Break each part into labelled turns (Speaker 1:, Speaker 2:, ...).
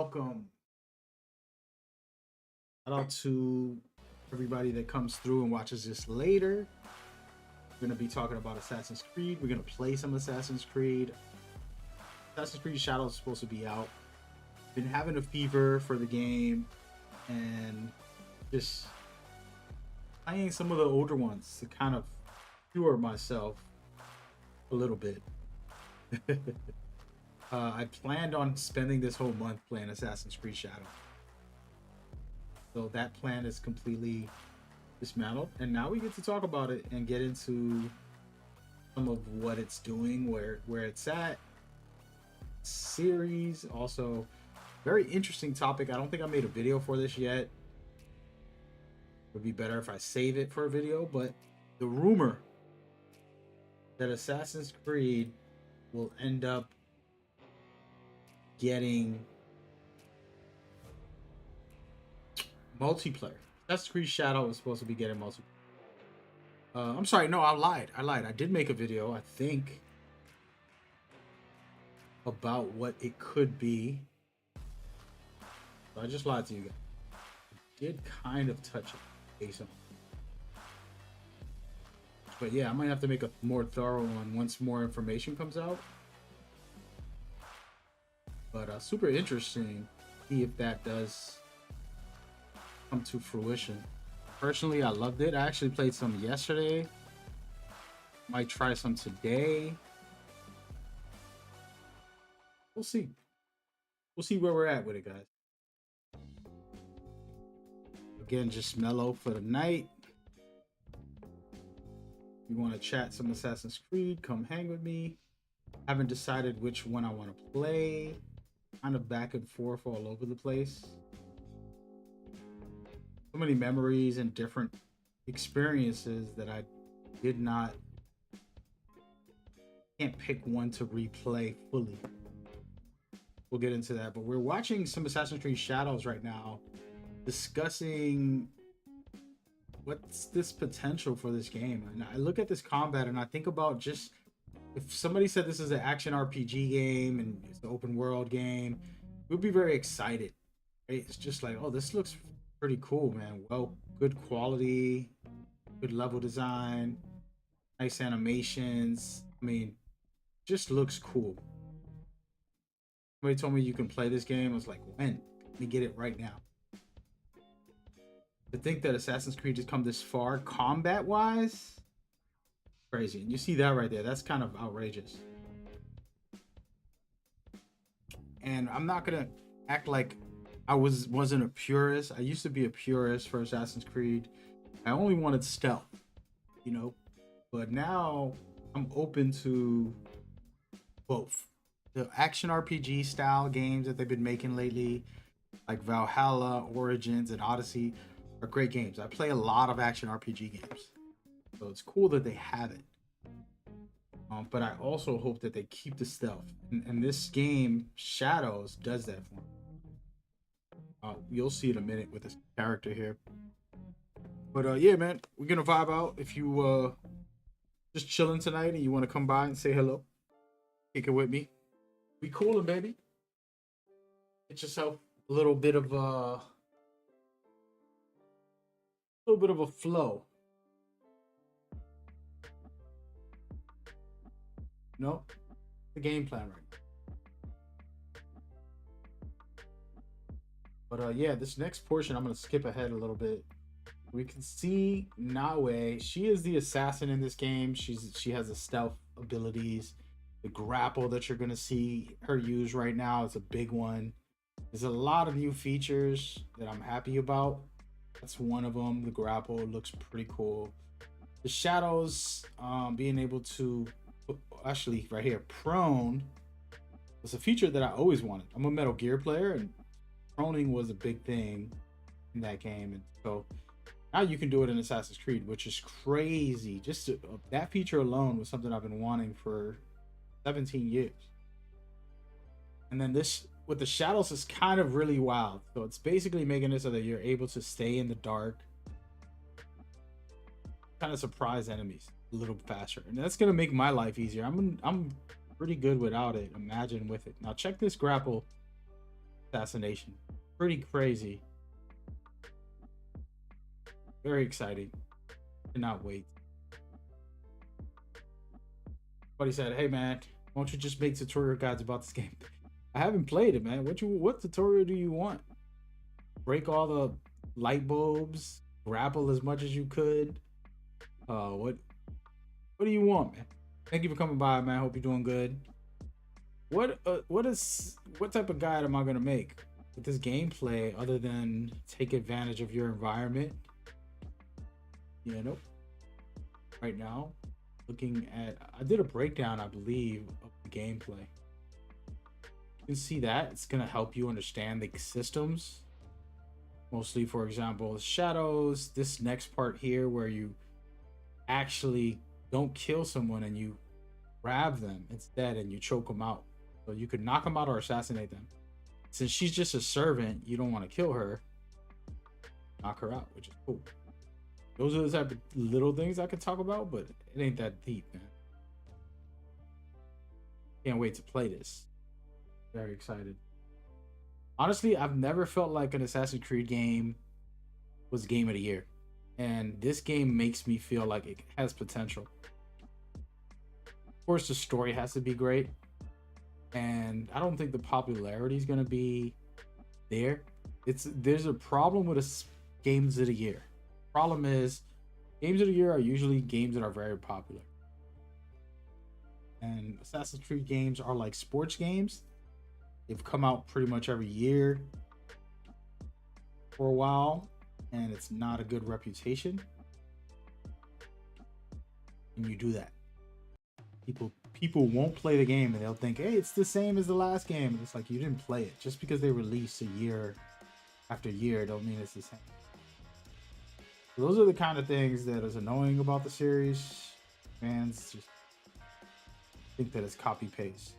Speaker 1: welcome. Shout out to everybody that comes through and watches this later. We're going to be talking about Assassin's Creed. We're going to play some Assassin's Creed. Assassin's Creed Shadows is supposed to be out. Been having a fever for the game and just playing some of the older ones to kind of cure myself a little bit. I planned on spending this whole month playing Assassin's Creed Shadow. So that plan is completely dismantled. And now we get to talk about it and get into some of what it's doing, where it's at. Series. Also, very interesting topic. I don't think I made a video for this yet. It would be better if I save it for a video, but the rumor that Assassin's Creed will end up getting multiplayer. Assassin's Creed Shadow is supposed to be getting multiplayer. I'm sorry, no, I lied. I did make a video, I think, about what it could be. So I just lied to you guys. I did kind of touch it based on. But yeah, I might have to make a more thorough one once more information comes out. But super interesting. See if that does come to fruition. Personally, I loved it. I actually played some yesterday. Might try some today. We'll see. We'll see where we're at with it, guys. Again, just mellow for the night. If you want to chat some Assassin's Creed, come hang with me. Haven't decided which one I want to play. Kind of back and forth all over the place. So many memories and different experiences that I did not can't pick one to replay fully. We'll get into that, but we're watching some Assassin's Creed Shadows right now, discussing what's this potential for this game. And I look at this combat and I think about, just if somebody said this is an action RPG game and it's an open world game, we'd be very excited. Right? It's just like, oh, this looks pretty cool, man. Well, good quality, good level design, nice animations. I mean, just looks cool. Somebody told me you can play this game. I was like, when? Let me get it right now. To think that Assassin's Creed has come this far combat wise, crazy. And you see that right there. That's kind of outrageous. And I'm not gonna act like I wasn't a purist. I used to be a purist for Assassin's Creed. I only wanted stealth, you know, but now I'm open to both. The action RPG style games that they've been making lately, like Valhalla, Origins, and Odyssey, are great games. I play a lot of action RPG games, so it's cool that they have it. But I also hope that they keep the stealth, and this game Shadows does that for me. You'll see in a minute with this character here. But yeah, man, we're gonna vibe out. If you just chilling tonight and you want to come by and say hello, kick it with me. Be coolin', baby. Get yourself a little bit of a flow. No, the game plan right. But yeah, this next portion I'm gonna skip ahead a little bit. We can see Naoe. She is the assassin in this game. She has the stealth abilities. The grapple that you're gonna see her use right now is a big one. There's a lot of new features that I'm happy about. That's one of them. The grapple looks pretty cool. The shadows, being able to actually right here, prone was a feature that I always wanted. I'm a Metal Gear player, and proning was a big thing in that game, and so now you can do it in Assassin's Creed, which is crazy. Just that feature alone was something I've been wanting for 17 years. And then this with the shadows is kind of really wild. So it's basically making it so that you're able to stay in the dark, kind of surprise enemies a little faster, and that's gonna make my life easier. I'm pretty good without it. Imagine with it. Now check this grapple. assassination. Pretty crazy. Very exciting. Cannot wait. Buddy said, "Hey man, why don't you just make tutorial guides about this game?" I haven't played it, man. What tutorial do you want? Break all the light bulbs, grapple as much as you could. What do you want, man? Thank you for coming by, man. Hope you're doing good. What type of guide am I gonna make with this gameplay other than take advantage of your environment? You know, right now, I did a breakdown, I believe, of the gameplay. You can see that it's gonna help you understand the systems. Mostly, for example, the shadows. This next part here, where you actually don't kill someone and you grab them instead and you choke them out. So you could knock them out or assassinate them. Since she's just a servant, you don't want to kill her. Knock her out, which is cool. Those are the type of little things I could talk about, but it ain't that deep, man. Can't wait to play this. Very excited. Honestly, I've never felt like an Assassin's Creed game was game of the year. And this game makes me feel like it has potential. Of course, the story has to be great. And I don't think the popularity is going to be there. There's a problem with games of the year. Problem is, games of the year are usually games that are very popular. And Assassin's Creed games are like sports games. They've come out pretty much every year for a while, and it's not a good reputation. And you do that, people won't play the game, and they'll think, hey, it's the same as the last game. And it's like, you didn't play it. Just because they release a year after year don't mean it's the same. So those are the kind of things that is annoying about the series. Fans just think that it's copy paste,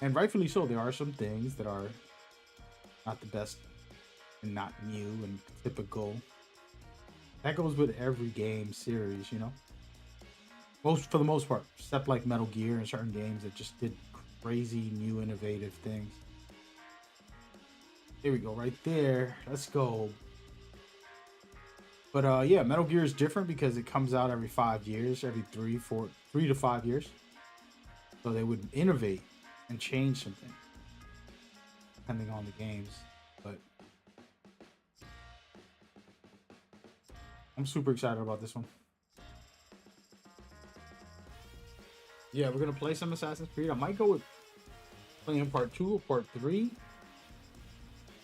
Speaker 1: and rightfully so. There are some things that are not the best and not new and typical. That goes with every game series, you know. For the most part, except like Metal Gear and certain games that just did crazy new innovative things. There we go, right there. Let's go. But yeah, Metal Gear is different because it comes out every 5 years, every 3 to 5 years. So they would innovate and change something depending on the games. But I'm super excited about this one. Yeah, we're gonna play some Assassin's Creed. I might go with playing part 2 or part 3.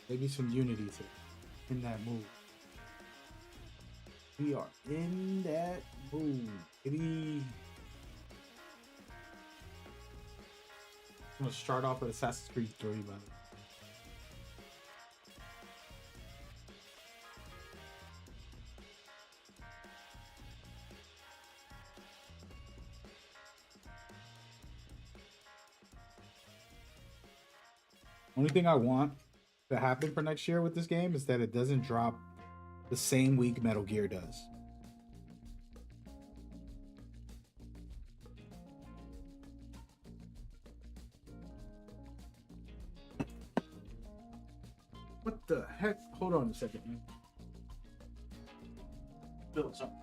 Speaker 1: Maybe some Unity too. In that mood. We are in that mood. Maybe I'm gonna start off with Assassin's Creed 3, by the way. Only thing I want to happen for next year with this game is that it doesn't drop the same week Metal Gear does. What the heck? Hold on a second, man. Build something.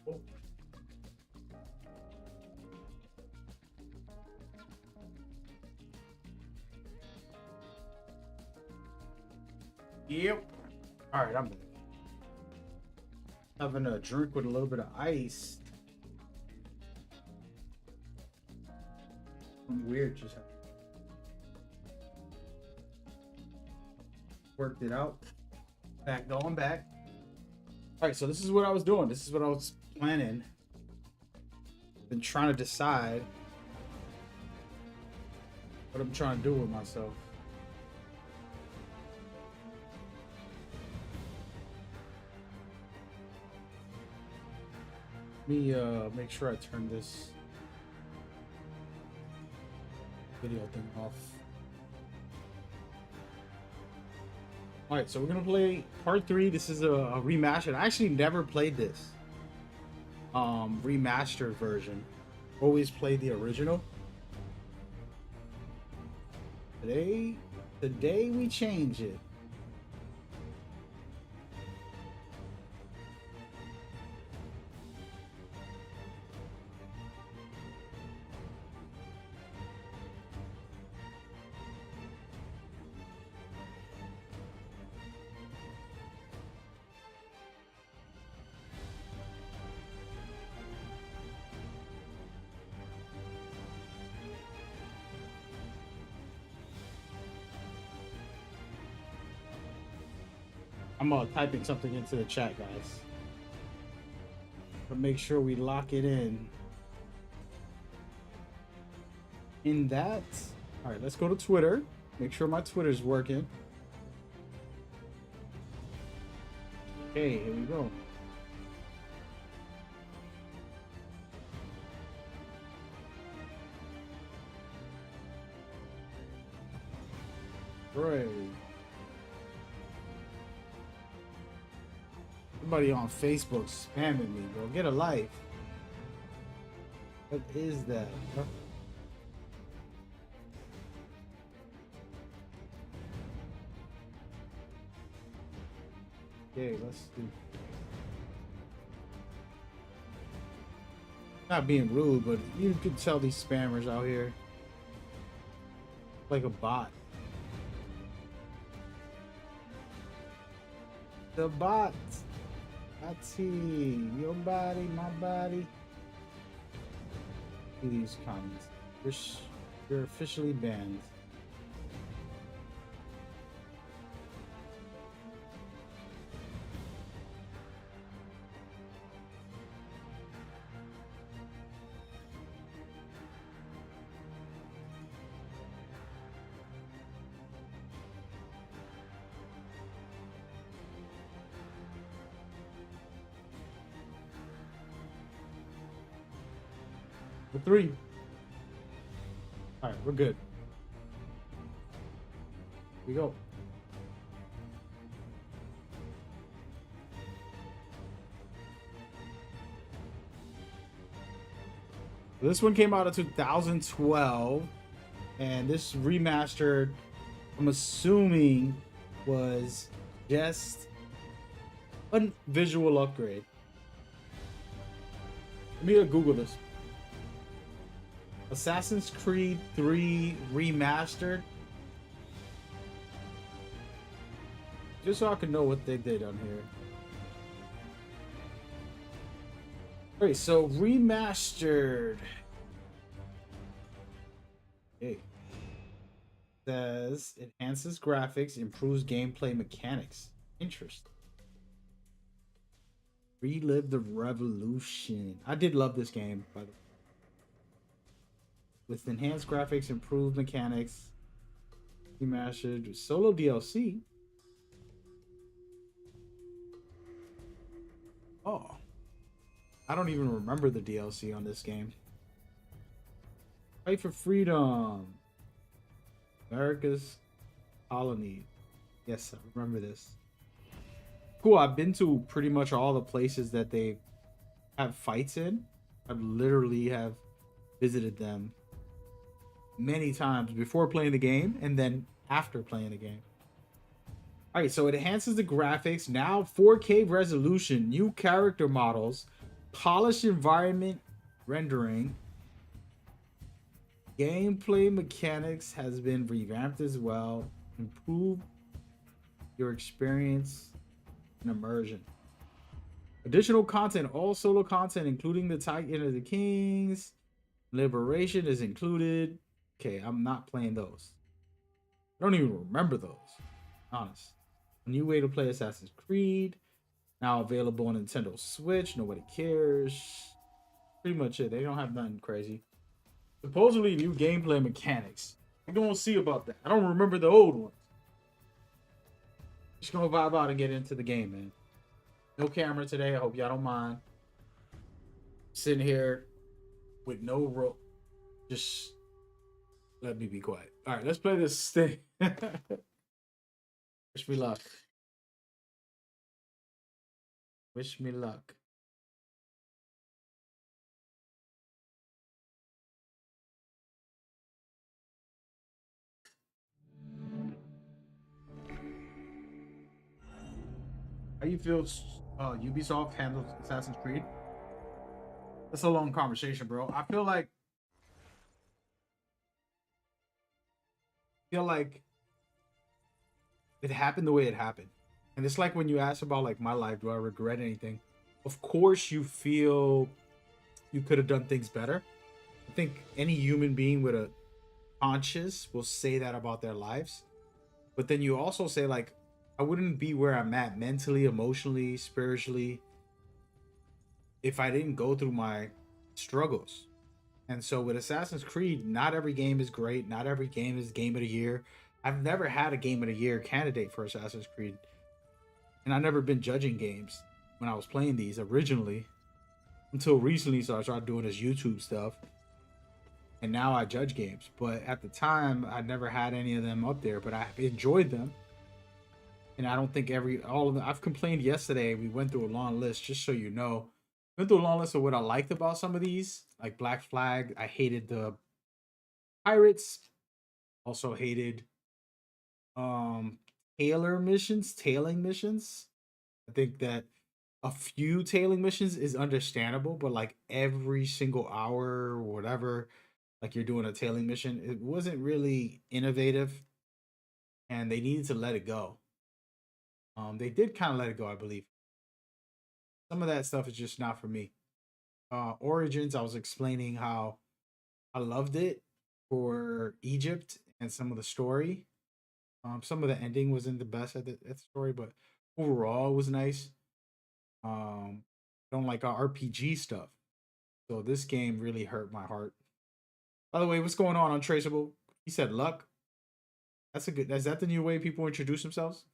Speaker 1: Oh. Yep. All right, I'm back. Having a drink with a little bit of ice. Something weird just happened. Worked it out. Going back. All right, so this is what I was doing. This is what I was planning. Been trying to decide what I'm trying to do with myself. Let me make sure I turn this video thing off. All right, so we're gonna play part 3. This is a remastered. I actually never played this remastered version. Always played the original. Today we change it. I'm typing something into the chat, guys. But make sure we lock it in. In that, all right, let's go to Twitter. Make sure my Twitter's working. Okay, here we go. Right. Somebody on Facebook spamming me, bro. Get a life. What is that? Huh? Okay, let's do. Not being rude, but you could tell these spammers out here like a bot. The bot. Ati, your body, my body. These comments. You're officially banned. For 3. All right, we're good. Here we go. This one came out in 2012, and this remastered, I'm assuming, was just a visual upgrade. Let me Google this. Assassin's Creed 3 Remastered. Just so I can know what they did on here. Alright, so remastered. Okay. Says enhances graphics, improves gameplay mechanics. Interesting. Relive the revolution. I did love this game, by the way. With enhanced graphics, improved mechanics, remastered solo DLC. Oh, I don't even remember the DLC on this game. Fight for freedom. America's colony. Yes, I remember this. Cool. I've been to pretty much all the places that they have fights in. I literally have visited them many times before playing the game and then after playing the game. All right, so it enhances the graphics, now 4K resolution, new character models, polished environment rendering, gameplay mechanics has been revamped as well, improve your experience and immersion. Additional content, all solo content, including the Titan of the Kings, Liberation is included. Okay, I'm not playing those. I don't even remember those. Honest. A new way to play Assassin's Creed. Now available on Nintendo Switch. Nobody cares. Pretty much it. They don't have nothing crazy. Supposedly new gameplay mechanics. We're gonna see about that. I don't remember the old ones. Just gonna vibe out and get into the game, man. No camera today. I hope y'all don't mind. Sitting here with no rope. Just let me be quiet. All right, let's play this thing. Wish me luck. Wish me luck. How you feel Ubisoft handles Assassin's Creed? That's a long conversation, bro. I feel like it happened the way it happened. And it's like when you ask about like my life, do I regret anything? Of course you feel you could have done things better. I think any human being with a conscience will say that about their lives. But then you also say like I wouldn't be where I'm at mentally, emotionally, spiritually if I didn't go through my struggles. And so with Assassin's Creed, not every game is great. Not every game is game of the year. I've never had a game of the year candidate for Assassin's Creed. And I've never been judging games when I was playing these originally until recently. So I started doing this YouTube stuff. And now I judge games. But at the time, I never had any of them up there, but I enjoyed them. And I don't think all of them. I've complained yesterday. We went through a long list, just so you know. Went through a long list of what I liked about some of these, like Black Flag. I hated the pirates. Also hated um tailing missions. I think that a few tailing missions is understandable, but like every single hour or whatever, like you're doing a tailing mission, it wasn't really innovative, and they needed to let it go. They did kind of let it go, I believe. Some of that stuff is just not for me. Origins, I was explaining how I loved it for Egypt and some of the story. Some of the ending wasn't the best at the story, but overall it was nice. Don't like RPG stuff, so this game really hurt my heart. By the way, what's going on, Untraceable? He said luck. That's a good. Is that the new way people introduce themselves?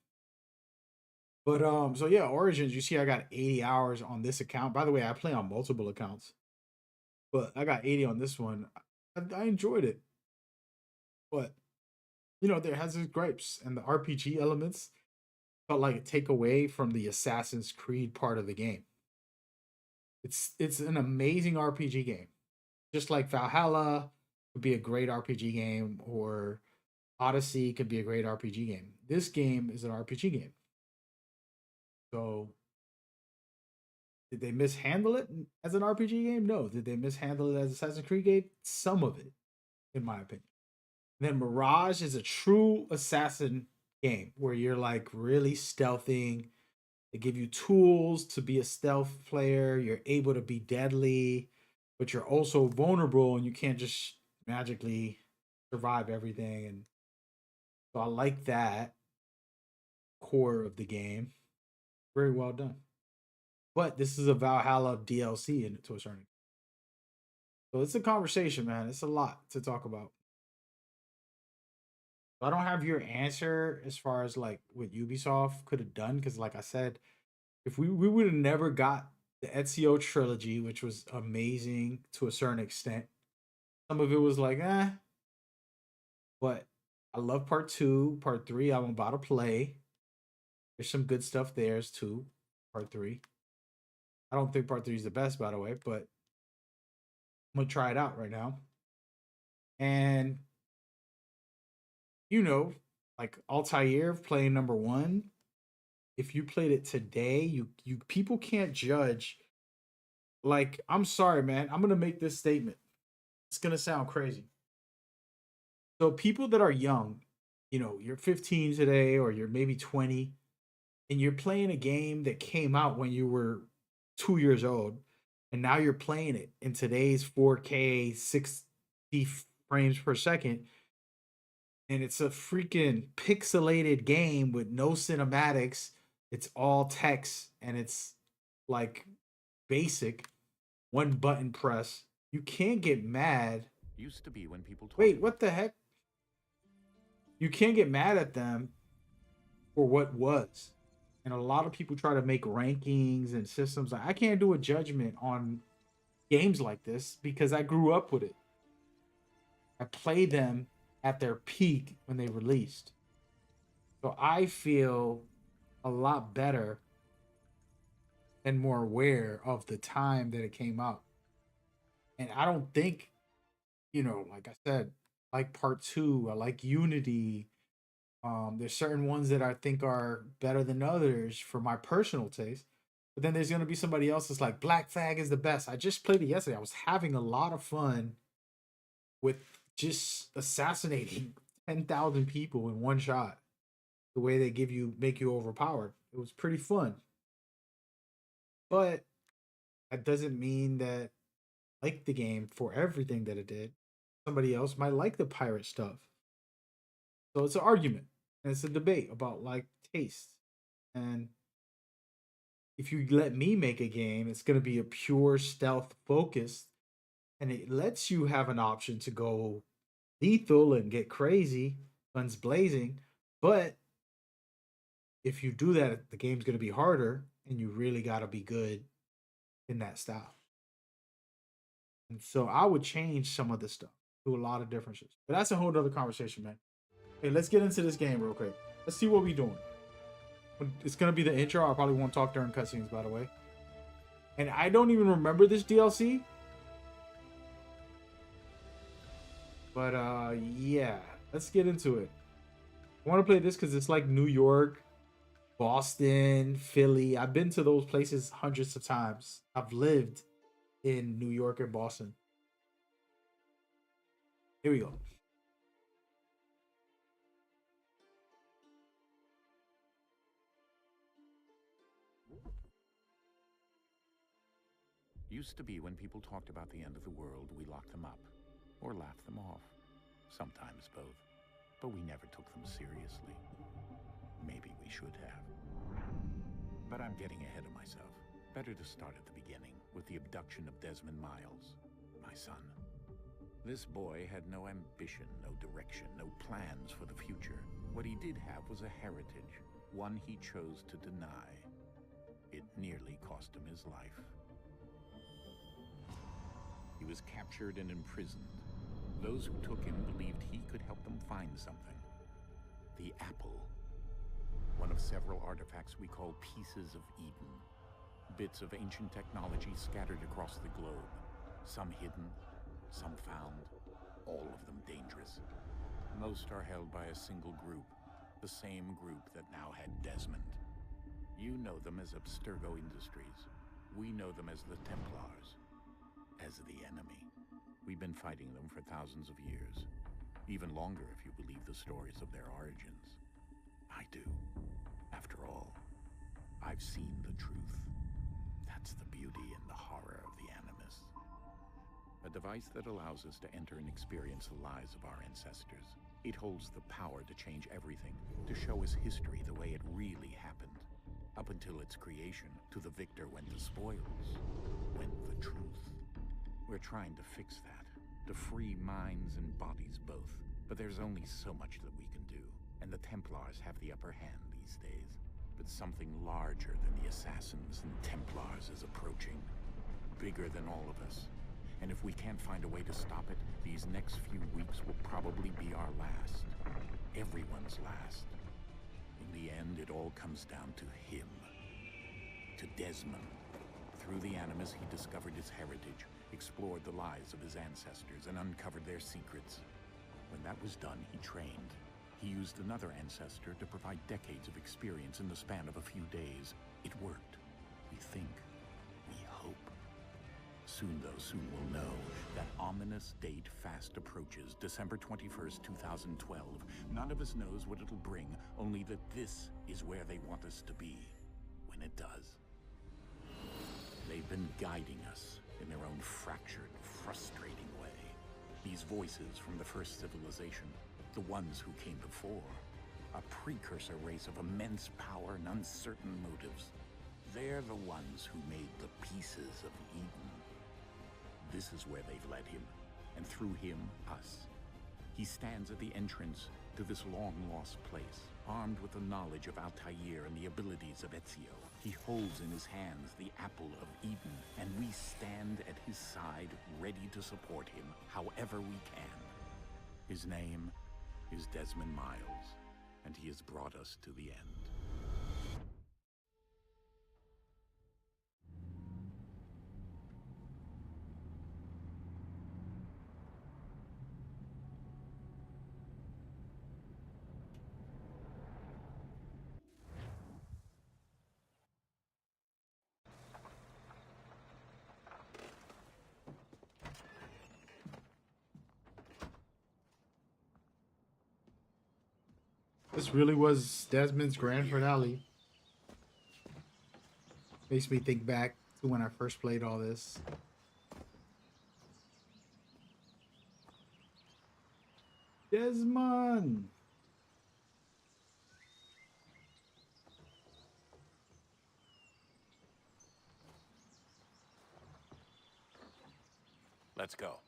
Speaker 1: But so yeah, Origins. You see, I got 80 hours on this account. By the way, I play on multiple accounts, but I got 80 on this one. I enjoyed it, but there has its gripes, and the RPG elements felt like a take away from the Assassin's Creed part of the game. It's an amazing RPG game, just like Valhalla would be a great RPG game, or Odyssey could be a great RPG game. This game is an RPG game. So, did they mishandle it as an RPG game? No. Did they mishandle it as Assassin's Creed game? Some of it, in my opinion. And then Mirage is a true assassin game where you're like really stealthing. They give you tools to be a stealth player. You're able to be deadly, but you're also vulnerable and you can't just magically survive everything. And so I like that core of the game. Very well done. But this is a Valhalla DLC to a certain. So it's a conversation, man. It's a lot to talk about. I don't have your answer as far as like what Ubisoft could have done because, like I said, if we would have never got the Ezio trilogy, which was amazing to a certain extent. Some of it was like, but I love part two, part three. I'm about to play. There's some good stuff there too. Part three. I don't think part three is the best, by the way, but I'm gonna try it out right now. And you know, like Altair playing number one. If you played it today, you people can't judge. Like, I'm sorry, man. I'm gonna make this statement. It's gonna sound crazy. So people that are young, you're 15 today, or you're maybe 20, and you're playing a game that came out when you were 2 years old, and now you're playing it in today's 4K 60 frames per second, and it's a freaking pixelated game with no cinematics. It's all text, and it's like basic one button press. You can't get mad.
Speaker 2: Used to be when people talk.
Speaker 1: Wait, what the heck? You can't get mad at them for what was. And a lot of people try to make rankings and systems. I can't do a judgment on games like this because I grew up with it. I played them at their peak when they released. So I feel a lot better and more aware of the time that it came out. And I don't think, like I said, like part two, I like Unity. There's certain ones that I think are better than others for my personal taste. But then there's gonna be somebody else that's like Black Flag is the best. I just played it yesterday. I was having a lot of fun with just assassinating 10,000 people in one shot. The way they make you overpowered. It was pretty fun. But that doesn't mean that I like the game for everything that it did. Somebody else might like the pirate stuff. So it's an argument and it's a debate about like taste. And if you let me make a game, it's going to be a pure stealth focused and it lets you have an option to go lethal and get crazy, guns blazing. But if you do that, the game's going to be harder and you really got to be good in that style. And so I would change some of the stuff, do a lot of differences. But that's a whole other conversation, man. Hey, let's get into this game real quick. Let's see what we doing. It's gonna be the intro. I probably won't talk during cutscenes, by the way. And I don't even remember this DLC. But yeah, let's get into it. I want to play this because it's like New York, Boston, Philly. I've been to those places hundreds of times. I've lived in New York and Boston. Here we go.
Speaker 2: Used to be when people talked about the end of the world, we locked them up or laughed them off. Sometimes both. But we never took them seriously. Maybe we should have. But I'm getting ahead of myself. Better to start at the beginning, with the abduction of Desmond Miles, my son. This boy had no ambition, no direction, no plans for the future. What he did have was a heritage, one he chose to deny. It nearly cost him his life. He was captured and imprisoned. Those who took him believed he could help them find something. The apple. One of several artifacts we call Pieces of Eden. Bits of ancient technology scattered across the globe. Some hidden, some found, all of them dangerous. Most are held by a single group, the same group that now had Desmond. You know them as Abstergo Industries. We know them as the Templars. As the enemy. We've been fighting them for thousands of years. Even longer if you believe the stories of their origins. I do. After all, I've seen the truth. That's the beauty and the horror of the Animus. A device that allows us to enter and experience the lives of our ancestors. It holds the power to change everything, to show us history the way it really happened. Up until its creation, to the victor went the spoils, went the truth. We're trying to fix that, to free minds and bodies both. But there's only so much that we can do, and the Templars have the upper hand these days. But something larger than the Assassins and Templars is approaching. Bigger than all of us. And if we can't find a way to stop it, these next few weeks will probably be our last. Everyone's last. In the end, it all comes down to him. To Desmond. Through the Animus, he discovered his heritage, explored the lives of his ancestors, and uncovered their secrets. When that was done, he trained. He used another ancestor to provide decades of experience in the span of a few days. It worked. We think. We hope. Soon we'll know. That ominous date fast approaches, December 21st, 2012. None of us knows what it'll bring, only that this is where they want us to be. When it does. They've been guiding us in their own fractured, frustrating way. These voices from the first civilization, the ones who came before, a precursor race of immense power and uncertain motives. They're the ones who made the Pieces of Eden. This is where they've led him, and through him, us. He stands at the entrance to this long-lost place, armed with the knowledge of Altair and the abilities of Ezio. He holds in his hands the Apple of Eden, and we stand at his side, ready to support him however we can. His name is Desmond Miles, and he has brought us to the end.
Speaker 1: This really was Desmond's grand finale. Makes me think back to when I first played all this. Desmond!
Speaker 2: Let's go.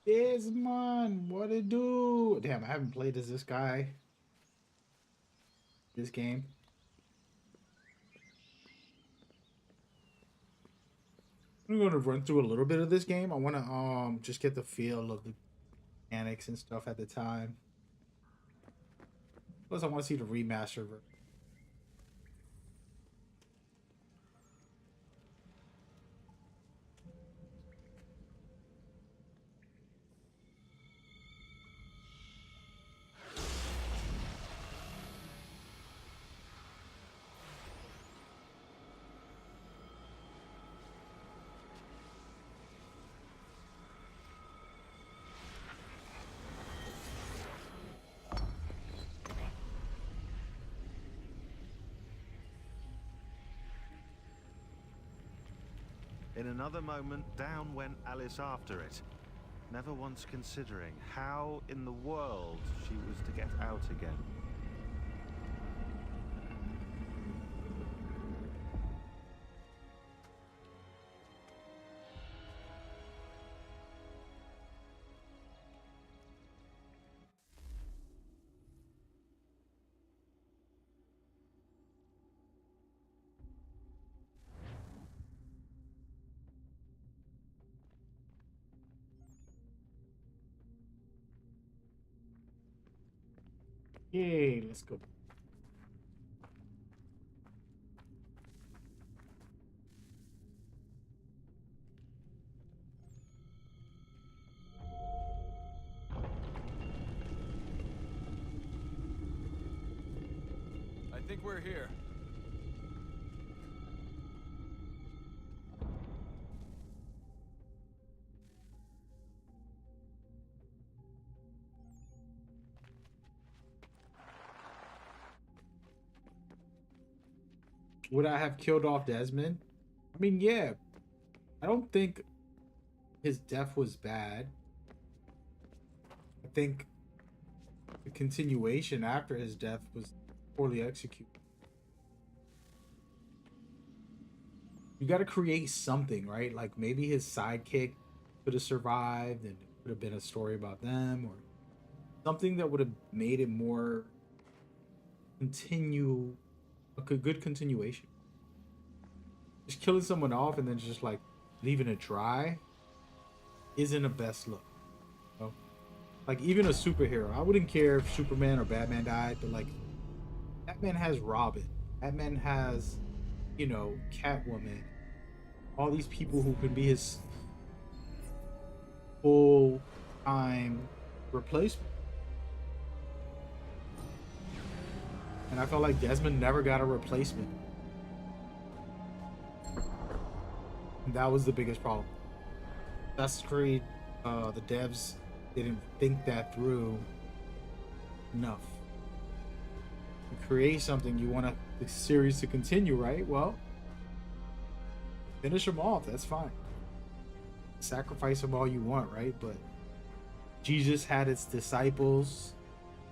Speaker 1: Desmond! What it do? Damn, I haven't played as this guy. This game. I'm going to run through a little bit of this game. I want to just get the feel of the mechanics and stuff at the time. Plus, I want to see the remaster version.
Speaker 3: In another moment, down went Alice after it, never once considering how in the world she was to get out again.
Speaker 1: Yay, let's go.
Speaker 4: I think we're here.
Speaker 1: Would I have killed off Desmond? I mean, yeah. I don't think his death was bad. I think the continuation after his death was poorly executed. You got to create something, right? Like maybe his sidekick could have survived and it could have been a story about them, or something that would have made it more continue, a good continuation. Just killing someone off and then just like leaving it dry isn't a best look. You know? Like even a superhero, I wouldn't care if Superman or Batman died, but like Batman has Robin, Batman has, you know, Catwoman, all these people who can be his full time replacement. And I felt like Desmond never got a replacement. And that was the biggest problem. Assassin's Creed, the devs didn't think that through enough. You create something, you want the series to continue, right? Well, finish them off, that's fine. Sacrifice them all you want, right? But Jesus had its disciples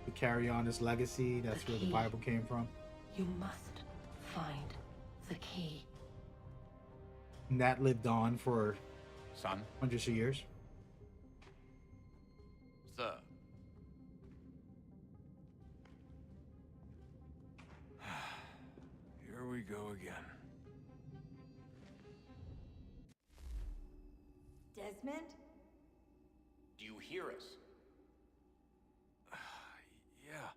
Speaker 1: to carry on his legacy. That's where the Bible came from.
Speaker 5: You must find the key.
Speaker 1: And that lived on for
Speaker 2: Son?
Speaker 1: hundreds of years.
Speaker 4: Sir. Here we go again. Desmond?
Speaker 2: Do you hear us?
Speaker 6: Yeah.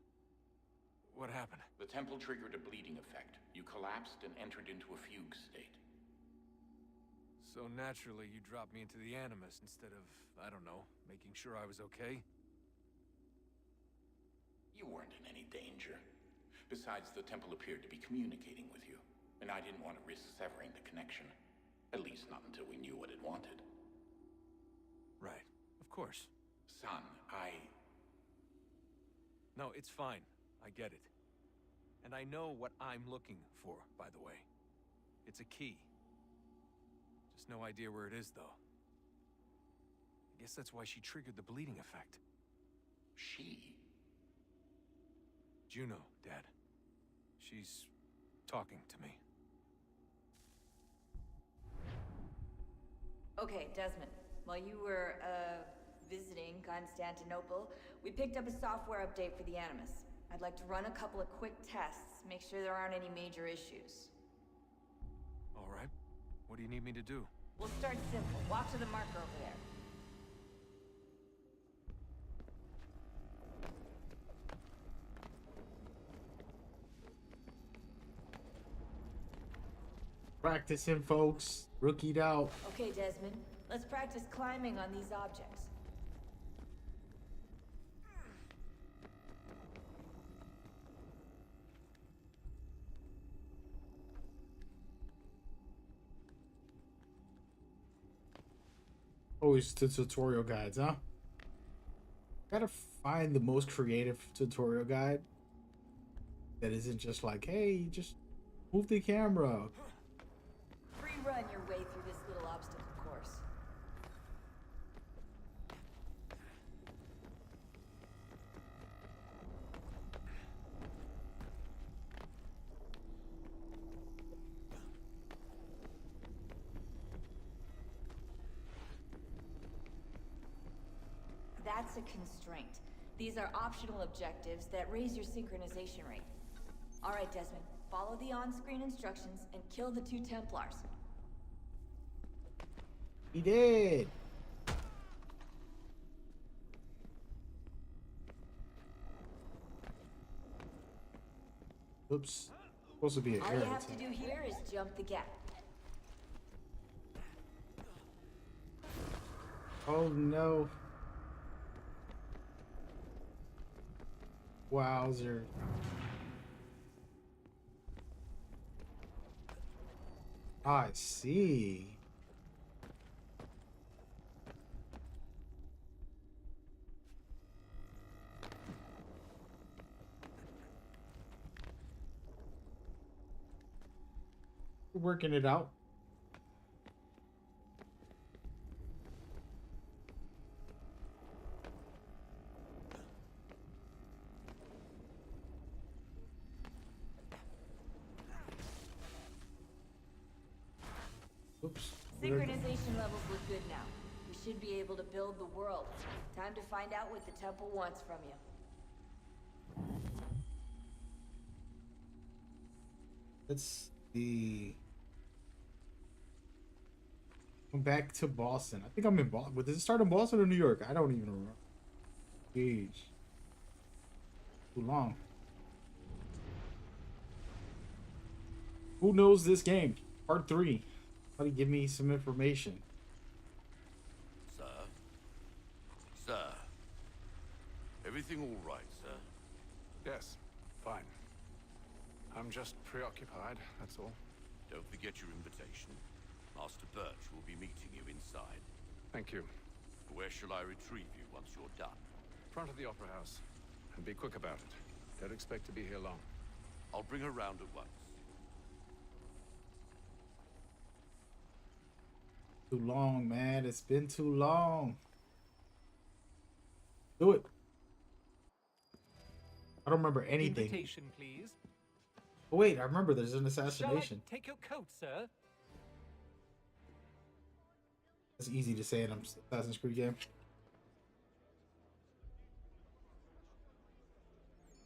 Speaker 6: What happened?
Speaker 2: The temple triggered a bleeding effect. You collapsed and entered into a fugue state.
Speaker 6: So naturally, you dropped me into the Animus instead of, I don't know, making sure I was okay?
Speaker 2: You weren't in any danger. Besides, the temple appeared to be communicating with you, and I didn't want to risk severing the connection. At least not until we knew what it wanted.
Speaker 6: Right. Of course.
Speaker 2: Son,
Speaker 6: No, it's fine. I get it. And I know what I'm looking for, by the way. It's a key. Just no idea where it is, though. I guess that's why she triggered the bleeding effect.
Speaker 2: She?
Speaker 6: Juno, Dad. She's talking to me.
Speaker 4: Okay, Desmond. While you were, visiting Constantinople, we picked up a software update for the Animus. I'd like to run a couple of quick tests, make sure there aren't any major issues.
Speaker 6: All right. What do you need me to do?
Speaker 4: We'll start simple. Walk to the marker over there.
Speaker 1: Practicing, folks. Rookied out.
Speaker 4: Okay, Desmond. Let's practice climbing on these objects.
Speaker 1: Always the tutorial guides, huh? Gotta find the most creative tutorial guide that isn't just like, hey, just move the camera.
Speaker 4: Free run your way through this little obstacle course. That's a constraint. These are optional objectives that raise your synchronization rate. All right, Desmond. Follow the on-screen instructions and kill the 2 Templars.
Speaker 1: He did. Oops. Supposed to be an
Speaker 4: All
Speaker 1: air
Speaker 4: you have to
Speaker 1: attack.
Speaker 4: do here is jump the gap.
Speaker 1: Oh no. Wowzer. I see. We're working it out. Oops.
Speaker 4: Synchronization levels look good now. We should be able to build the world. Time to find out what the temple wants from you.
Speaker 1: Let's see. I'm back to Boston. I think I'm in Boston. Does it start in Boston or New York? I don't even remember. Jeez. Too long. Who knows this game? Part 3. Somebody give me some information.
Speaker 7: Sir? Sir? Everything all right, sir?
Speaker 6: Yes, fine. I'm just preoccupied, that's all.
Speaker 7: Don't forget your invitation. Master Birch will be meeting you inside.
Speaker 6: Thank you.
Speaker 7: Where shall I retrieve you once you're done?
Speaker 6: Front of the Opera House. And be quick about it. Don't expect to be here long.
Speaker 7: I'll bring her round at once.
Speaker 1: Too long, man. It's been too long. Do it. I don't remember anything.
Speaker 8: Invitation, please.
Speaker 1: Oh, wait, I remember there's an
Speaker 8: Shall I
Speaker 1: assassination.
Speaker 8: take your coat, sir?
Speaker 1: It's easy to say in an Assassin's Creed game.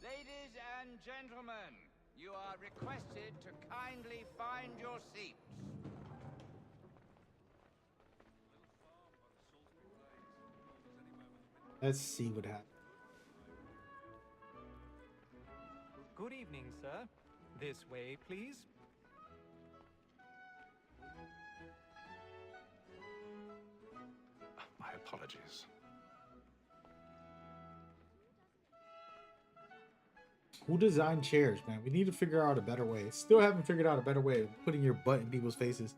Speaker 9: Ladies and gentlemen, you are requested to kindly find your seats.
Speaker 1: Let's see what happens.
Speaker 8: Good evening, sir. This way, please.
Speaker 10: My apologies.
Speaker 1: Who designed chairs, man? We need to figure out a better way. Still haven't figured out a better way of putting your butt in people's faces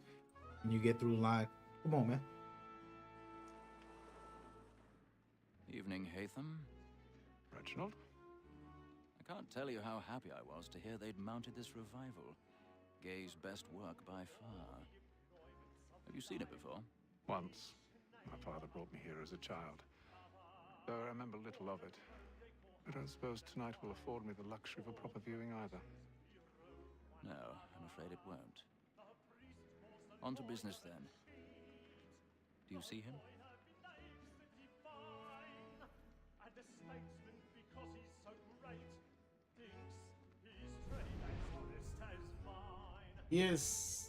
Speaker 1: when you get through the line. Come on, man.
Speaker 11: Evening, Hatham.
Speaker 10: Reginald?
Speaker 11: I can't tell you how happy I was to hear they'd mounted this revival. Gay's best work by far. Have you seen it before?
Speaker 10: Once. My father brought me here as a child. Though I remember little of it. I don't suppose tonight will afford me the luxury of a proper viewing either.
Speaker 11: No, I'm afraid it won't. On to business then. Do you see him?
Speaker 1: Yes.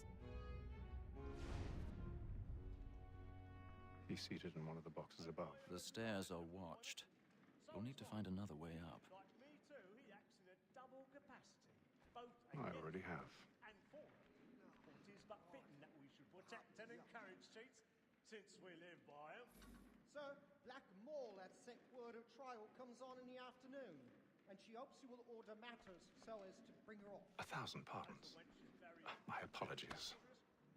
Speaker 10: He's seated in one of the boxes above.
Speaker 11: The stairs are watched. You'll need to find another way up.
Speaker 10: I already have.
Speaker 12: Since we live by 'em. So, Black Mall, that sick word of trial comes on in the afternoon, and she hopes you will order matters so as to bring her off.
Speaker 10: 1,000 pardons. My apologies.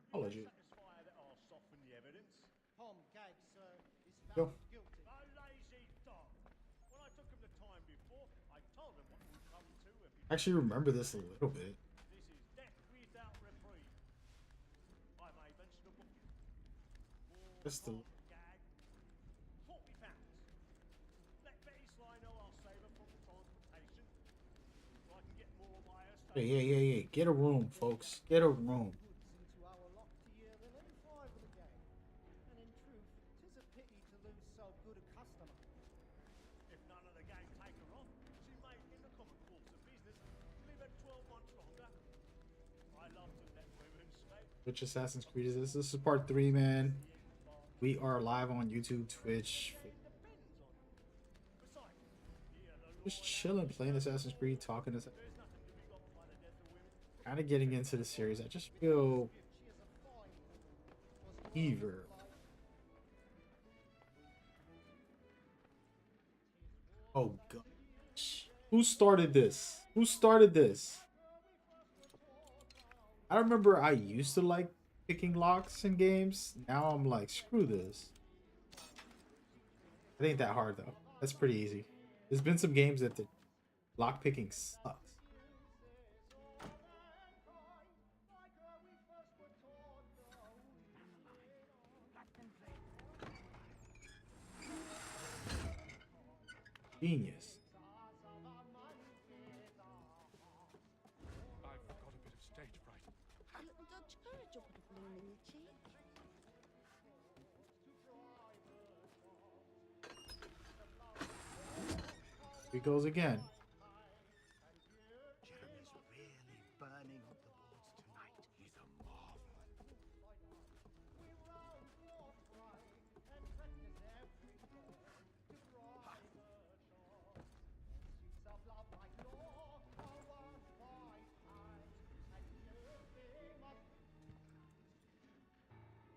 Speaker 1: Apologies.
Speaker 12: Satisfy that I'll soften the evidence. Tom Gaggs, sir, is
Speaker 1: Yo.
Speaker 12: found guilty. A lazy dog. When I took him the time before, I told him what would come to if he...
Speaker 1: I actually remember this a little bit.
Speaker 12: This is death without reprieve. I may mention a book.
Speaker 1: Just the...
Speaker 12: Gag. £40. Let Betty Sly know I'll save her from the transportation. So I can get more of my estate.
Speaker 1: Hey. Get a room, folks. Get a room.
Speaker 12: Into our locked year and then thrive with the game. And in truth, 'tis a pity to lose so good a customer. If none of the gang take her off, she may, in the common course of business, live at 12 months longer. I love to let women stay.
Speaker 1: Which Assassin's Creed is this? This is part 3, man. We are live on YouTube, Twitch. Just chilling, playing Assassin's Creed, talking to... Kind of getting into the series. I just feel... eager. Oh, gosh. Who started this? Who started this? I remember I used to like picking locks in games. Now I'm like, screw this. It ain't that hard though. That's pretty easy. There's been some games that the lock picking sucks. Genius.
Speaker 10: I've got a bit of stage fright.
Speaker 5: A little Dutch courage will put a bloom in your cheek.
Speaker 1: Here he goes again.
Speaker 3: Jeremy's really burning up the boards tonight. He's a marvel.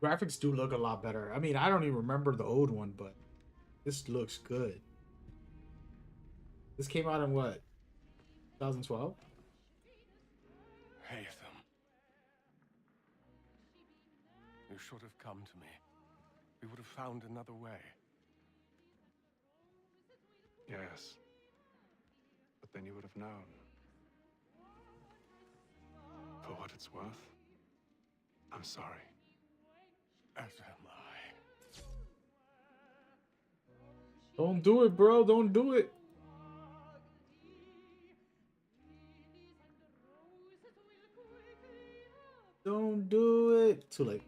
Speaker 1: Graphics do look a lot better. I mean, I don't even remember the old one, but this looks good. This came out in what? 2012?
Speaker 10: Hatham. You should have come to me. We would have found another way. Yes. But then you would have known. For what it's worth, I'm sorry. As am I.
Speaker 1: Don't do it, bro. Don't do it. Don't do it. Too late.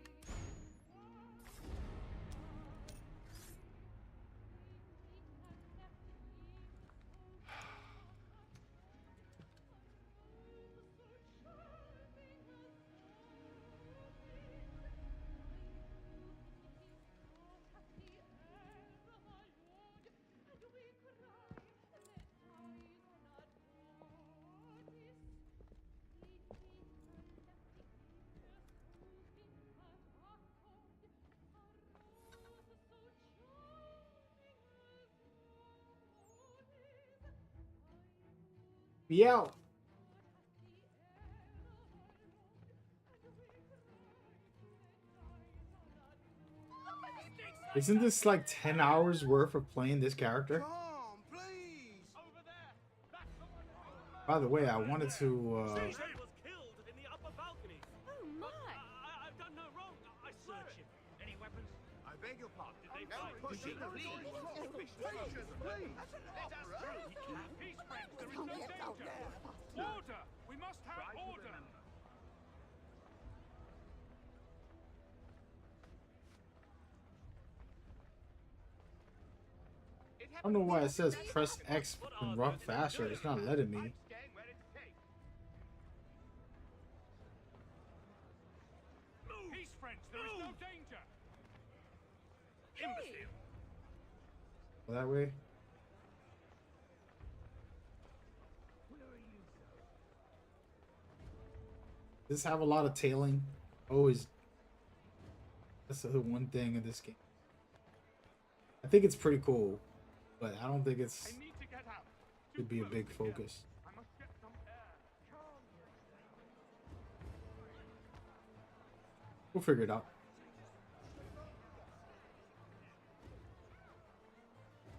Speaker 1: Be out. Isn't this like 10 hours worth of playing this character? By the way, I wanted to
Speaker 12: CJ was killed in the upper balcony.
Speaker 4: Oh my!
Speaker 12: I've done no wrong. I swear it. Any weapons?
Speaker 9: I beg your pardon.
Speaker 12: Did they
Speaker 9: No,
Speaker 12: fight?
Speaker 9: please.
Speaker 12: Please.
Speaker 9: Let us through.
Speaker 12: Peace, friends. There is no danger. Order. We must have order.
Speaker 1: I don't know why it says press X and run faster. It's not letting me.
Speaker 12: Peace, friends. There is no danger. Imbecile.
Speaker 1: That way. Does this have a lot of tailing? Always. That's the one thing in this game. I think it's pretty cool, but I don't think it's should be a big focus. We'll figure it out.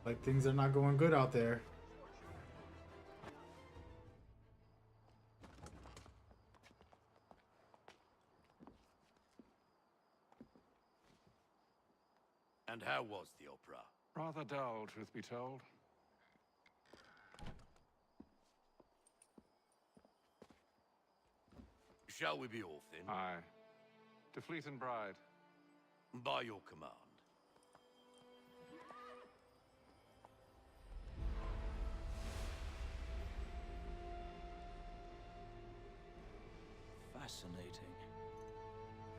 Speaker 1: Like things are not going good out there.
Speaker 7: And how was the opera?
Speaker 10: Rather dull, truth be told.
Speaker 7: Shall we be off then?
Speaker 10: Aye. To Fleet and Bride.
Speaker 7: By your command.
Speaker 11: Fascinating.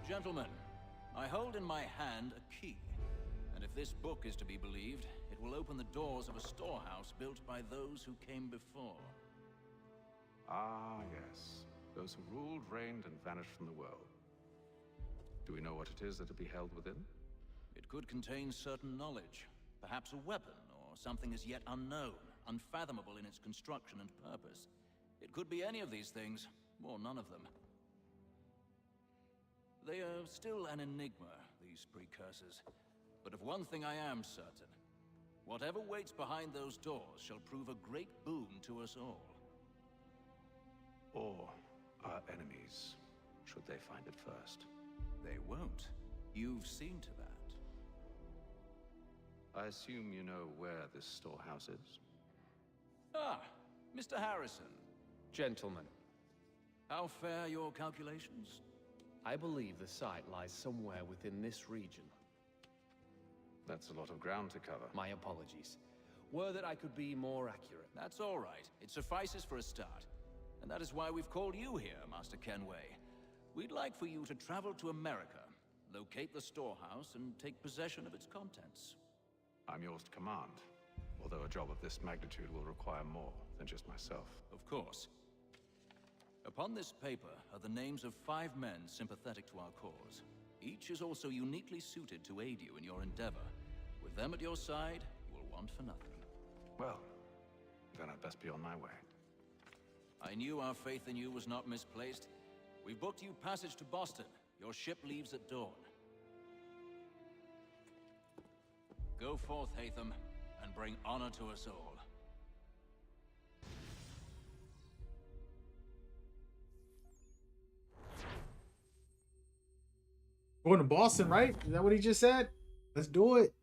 Speaker 11: Gentlemen, I hold in my hand a key. And if this book is to be believed, it will open the doors of a storehouse built by those who came before.
Speaker 10: Ah, yes. Those who ruled, reigned, and vanished from the world. Do we know what it is that will be held within?
Speaker 11: It could contain certain knowledge. Perhaps a weapon, or something as yet unknown, unfathomable in its construction and purpose. It could be any of these things, or none of them. They are still an enigma, these precursors. But of one thing I am certain. Whatever waits behind those doors shall prove a great boon to us all.
Speaker 10: Or our enemies, should they find it first.
Speaker 11: They won't. You've seen to that.
Speaker 10: I assume you know where this storehouse is?
Speaker 11: Ah, Mr. Harrison.
Speaker 13: Gentlemen,
Speaker 11: How fare your calculations?
Speaker 13: I believe the site lies somewhere within this region.
Speaker 10: That's a lot of ground to cover.
Speaker 13: My apologies. Were that I could be more accurate.
Speaker 11: That's all right. It suffices for a start. And that is why we've called you here, Master Kenway. We'd like for you to travel to America, locate the storehouse, and take possession of its contents.
Speaker 10: I'm yours to command, although a job of this magnitude will require more than just myself.
Speaker 11: Of course. Upon this paper are the names of 5 men sympathetic to our cause. Each is also uniquely suited to aid you in your endeavor. With them at your side, you will want for nothing.
Speaker 10: Well, then I'd best be on my way.
Speaker 11: I knew our faith in you was not misplaced. We've booked you passage to Boston. Your ship leaves at dawn. Go forth, Hatham, and bring honor to us all.
Speaker 1: Going to Boston, right? Is that what he just said? Let's do it.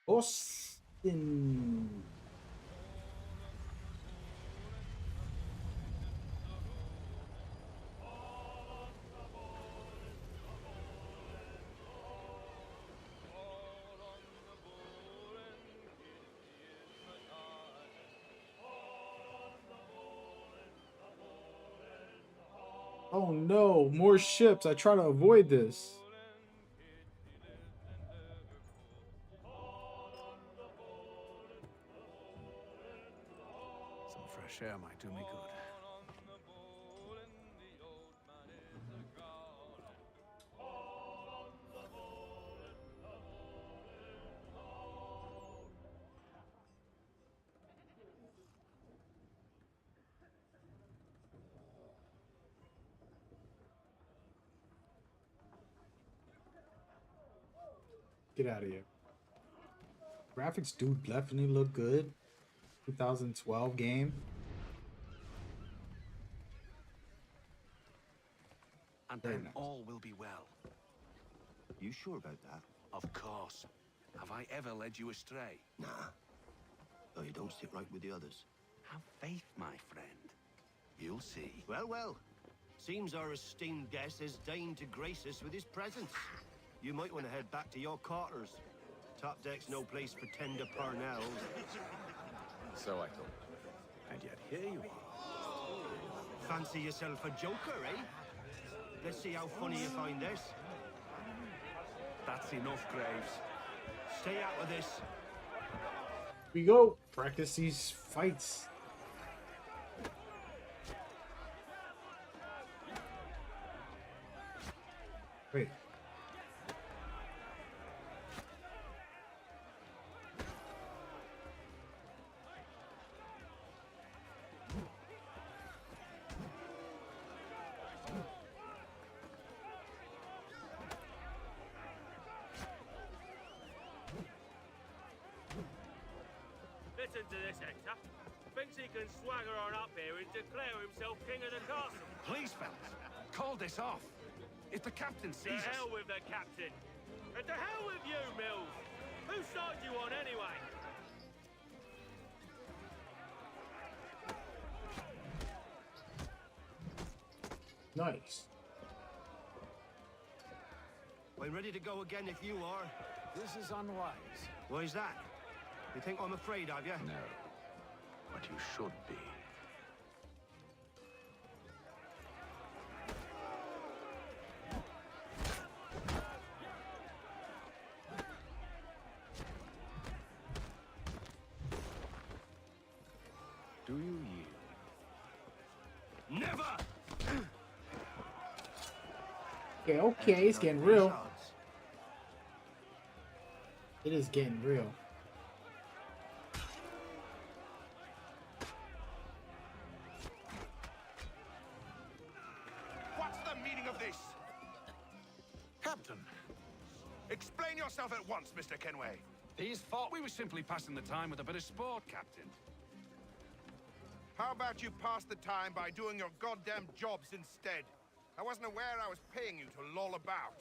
Speaker 1: Boston. Oh no, more ships. I try to avoid this.
Speaker 10: Some fresh air might do me good.
Speaker 1: Get out of here. Graphics do definitely look good. 2012 game.
Speaker 7: And
Speaker 1: Very
Speaker 7: then
Speaker 1: nice.
Speaker 7: all will be well.
Speaker 14: You sure about that?
Speaker 7: Of course. Have I ever led you astray?
Speaker 14: Nah. Oh, you don't sit right with the others.
Speaker 7: Have faith, my friend. You'll see.
Speaker 14: Well, well. Seems our esteemed guest has deigned to grace us with his presence. You might want to head back to your quarters. Top deck's no place for tender Parnells.
Speaker 6: So I thought. And yet here you are.
Speaker 14: Fancy yourself a joker, eh? Let's see how funny you find this.
Speaker 7: That's enough, Graves.
Speaker 14: Stay out of this.
Speaker 1: We go. Practice these fights. Wait.
Speaker 15: Listen to this, Hector. Thinks he can swagger on up here and declare himself king of the castle.
Speaker 7: Please, fellas, call this off. If the captain
Speaker 15: To
Speaker 7: sees us...
Speaker 15: hell with the captain. And to hell with you, Mills. Whose side you on anyway?
Speaker 1: Nice.
Speaker 14: I'm ready to go again if you are.
Speaker 7: This is unwise.
Speaker 14: Why is that? You think I'm afraid of you?
Speaker 7: No. But you should be. Do you yield?
Speaker 14: Never!
Speaker 1: Okay, okay, it's getting real. It is getting real.
Speaker 16: What's the meaning of this?
Speaker 7: Captain!
Speaker 16: Explain yourself at once, Mr. Kenway.
Speaker 7: He's thought we were simply passing the time with a bit of sport, Captain.
Speaker 16: How about you pass the time by doing your goddamn jobs instead? I wasn't aware I was paying you to loll about.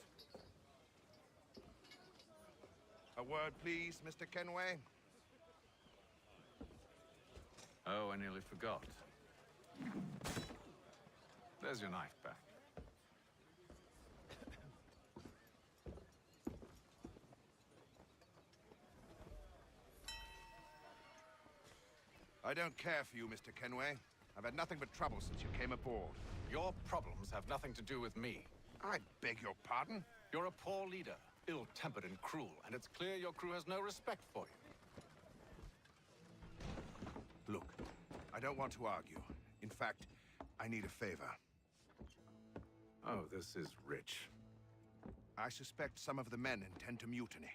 Speaker 16: A word, please, Mr. Kenway.
Speaker 10: Oh, I nearly forgot. There's your knife back.
Speaker 16: I don't care for you, Mr. Kenway. I've had nothing but trouble since you came aboard.
Speaker 10: Your problems have nothing to do with me.
Speaker 16: I beg your pardon?
Speaker 10: You're a poor leader, ill-tempered and cruel, and it's clear your crew has no respect for you.
Speaker 16: Look, I don't want to argue. In fact, I need a favor.
Speaker 10: Oh, this is rich.
Speaker 16: I suspect some of the men intend to mutiny.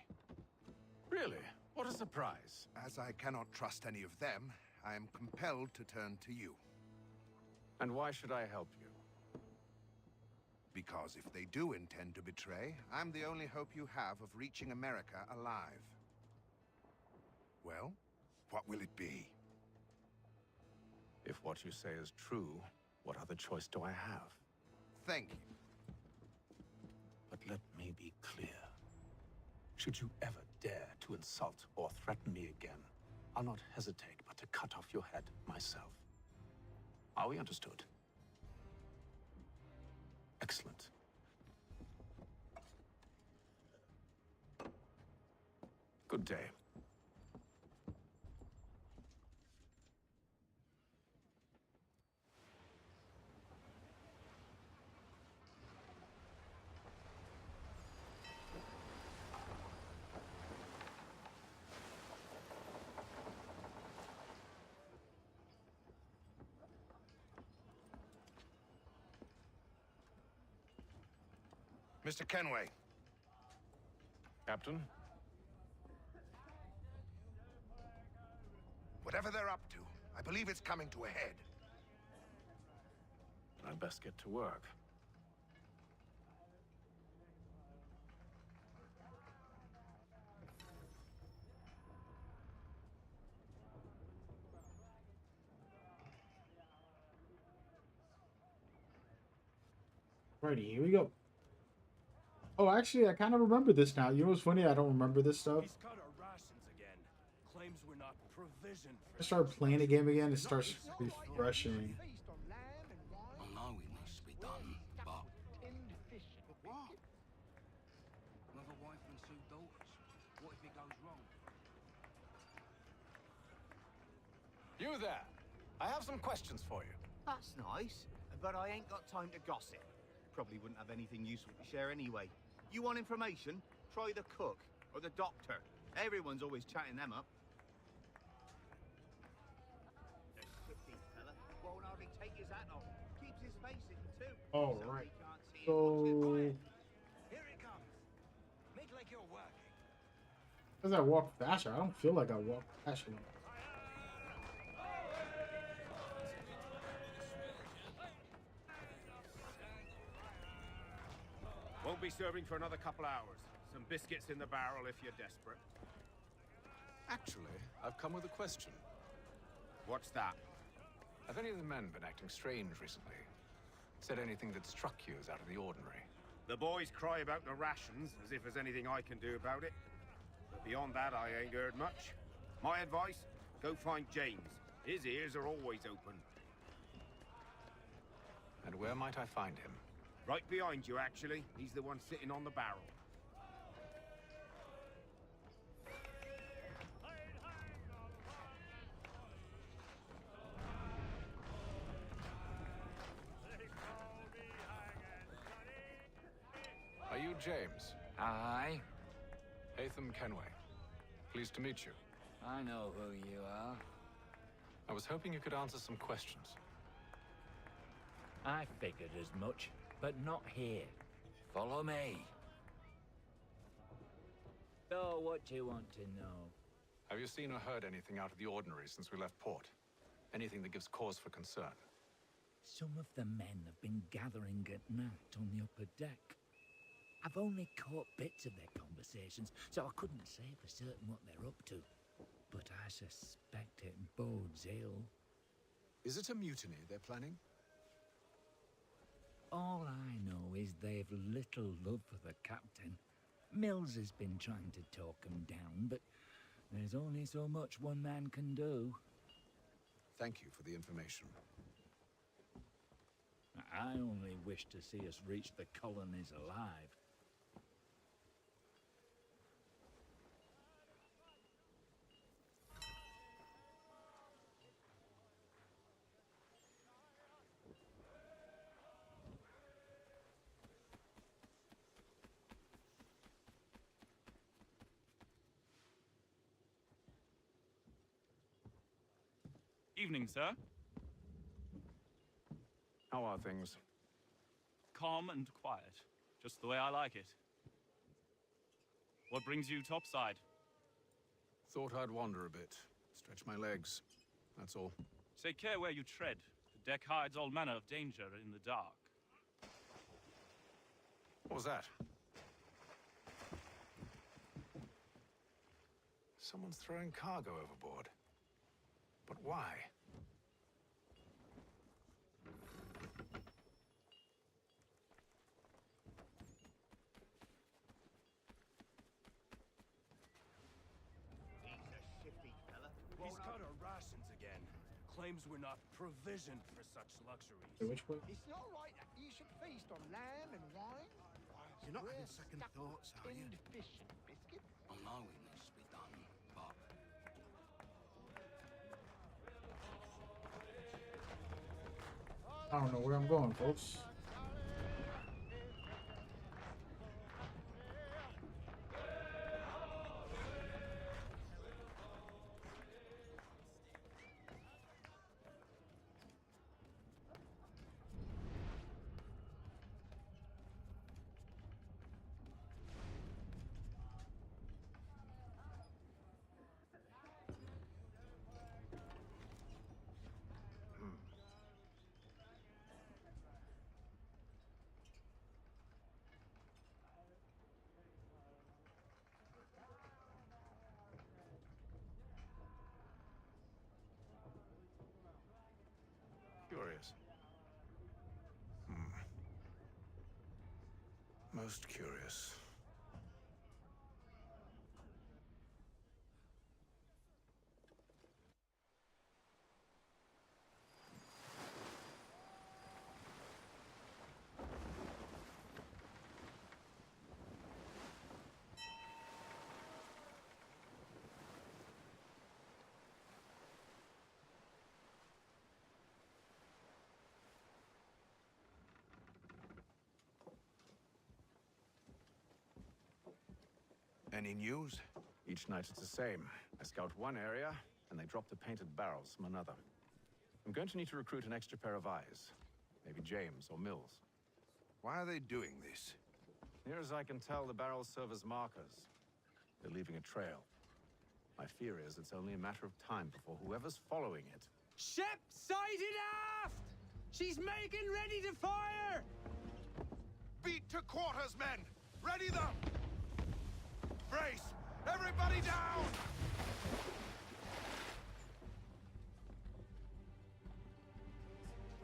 Speaker 10: Really? What a surprise.
Speaker 16: As I cannot trust any of them, I am compelled to turn to you.
Speaker 10: And why should I help you?
Speaker 16: Because if they do intend to betray, I'm the only hope you have of reaching America alive. Well, what will it be?
Speaker 10: If what you say is true, what other choice do I have?
Speaker 16: Thank you.
Speaker 10: But let me be clear. Should you ever dare to insult or threaten me again, I'll not hesitate but to cut off your head myself. Are we understood? Excellent. Good day.
Speaker 16: Mr. Kenway.
Speaker 10: Captain?
Speaker 16: Whatever they're up to, I believe it's coming to a head.
Speaker 10: I'd best get to work.
Speaker 1: Righty, here we go. Oh, actually, I kind of remember this now. You know what's funny? I don't remember this stuff.
Speaker 7: He's cut our rations again. Claims we're not provisioned
Speaker 1: I start playing the game again, it starts refreshing.
Speaker 7: I know it must be done, but... what? With a wife and 2 daughters. What if it goes wrong?
Speaker 10: You there! I have some questions for you.
Speaker 17: That's nice, but I ain't got time to gossip. Probably wouldn't have anything useful to share anyway. You want information? Try the cook or the doctor. Everyone's always chatting them up. The shifty fella won't hardly take his hat off. Keeps his face hidden too.
Speaker 1: All
Speaker 17: so
Speaker 1: right.
Speaker 17: he can't see
Speaker 1: So
Speaker 15: Here it comes. Make like you're working.
Speaker 1: as I walk faster, I don't feel like I walk faster.
Speaker 16: Won't be serving for another couple hours. Some biscuits in the barrel if you're desperate.
Speaker 10: Actually, I've come with a question.
Speaker 16: What's that?
Speaker 10: Have any of the men been acting strange recently? Said anything that struck you as out of the ordinary?
Speaker 16: The boys cry about the rations, as if there's anything I can do about it. But beyond that, I ain't heard much. My advice? Go find James. His ears are always open.
Speaker 10: And where might I find him?
Speaker 16: Right behind you, actually. He's the one sitting on the barrel.
Speaker 10: Are you James?
Speaker 18: Aye.
Speaker 10: Hatham Kenway. Pleased to meet you.
Speaker 18: I know who you are.
Speaker 10: I was hoping you could answer some questions.
Speaker 18: I figured as much, but not here. Follow me. So, what do you want to know?
Speaker 10: Have you seen or heard anything out of the ordinary since we left port? Anything that gives cause for concern?
Speaker 18: Some of the men have been gathering at night on the upper deck. I've only caught bits of their conversations, so I couldn't say for certain what they're up to. But I suspect it bodes ill.
Speaker 10: Is it a mutiny they're planning?
Speaker 18: All I know is they've little love for the captain. Mills has been trying to talk him down, but there's only so much one man can do.
Speaker 10: Thank you for the information.
Speaker 18: I only wish to see us reach the colonies alive.
Speaker 19: Evening, sir.
Speaker 10: How are things?
Speaker 19: Calm and quiet. Just the way I like it. What brings you topside?
Speaker 10: Thought I'd wander a bit. Stretch my legs. That's all.
Speaker 19: Take care where you tread. The deck hides all manner of danger in the dark.
Speaker 10: What was that? Someone's throwing cargo overboard. But why?
Speaker 17: He's a shifty fella.
Speaker 7: He's cut our rations again. Claims we're not provisioned for such luxuries.
Speaker 1: Hey, which way?
Speaker 12: It's not right that you should feast on lamb and wine.
Speaker 14: You're not
Speaker 12: We're
Speaker 14: having second
Speaker 12: stuck
Speaker 14: thoughts, are you?
Speaker 12: tinned fish and biscuits.
Speaker 7: I know it must be done, but...
Speaker 1: I don't know where I'm going, folks.
Speaker 10: Most curious.
Speaker 20: Any news?
Speaker 10: Each night it's the same. I scout one area, and they drop the painted barrels from another. I'm going to need to recruit an extra pair of eyes. Maybe James or Mills.
Speaker 20: Why are they doing this?
Speaker 10: Near as I can tell, the barrels serve as markers. They're leaving a trail. My fear is it's only a matter of time before whoever's following it...
Speaker 21: Ship sighted aft! She's making ready to fire!
Speaker 20: Beat to quarters, men! Ready them! Brace! Everybody down!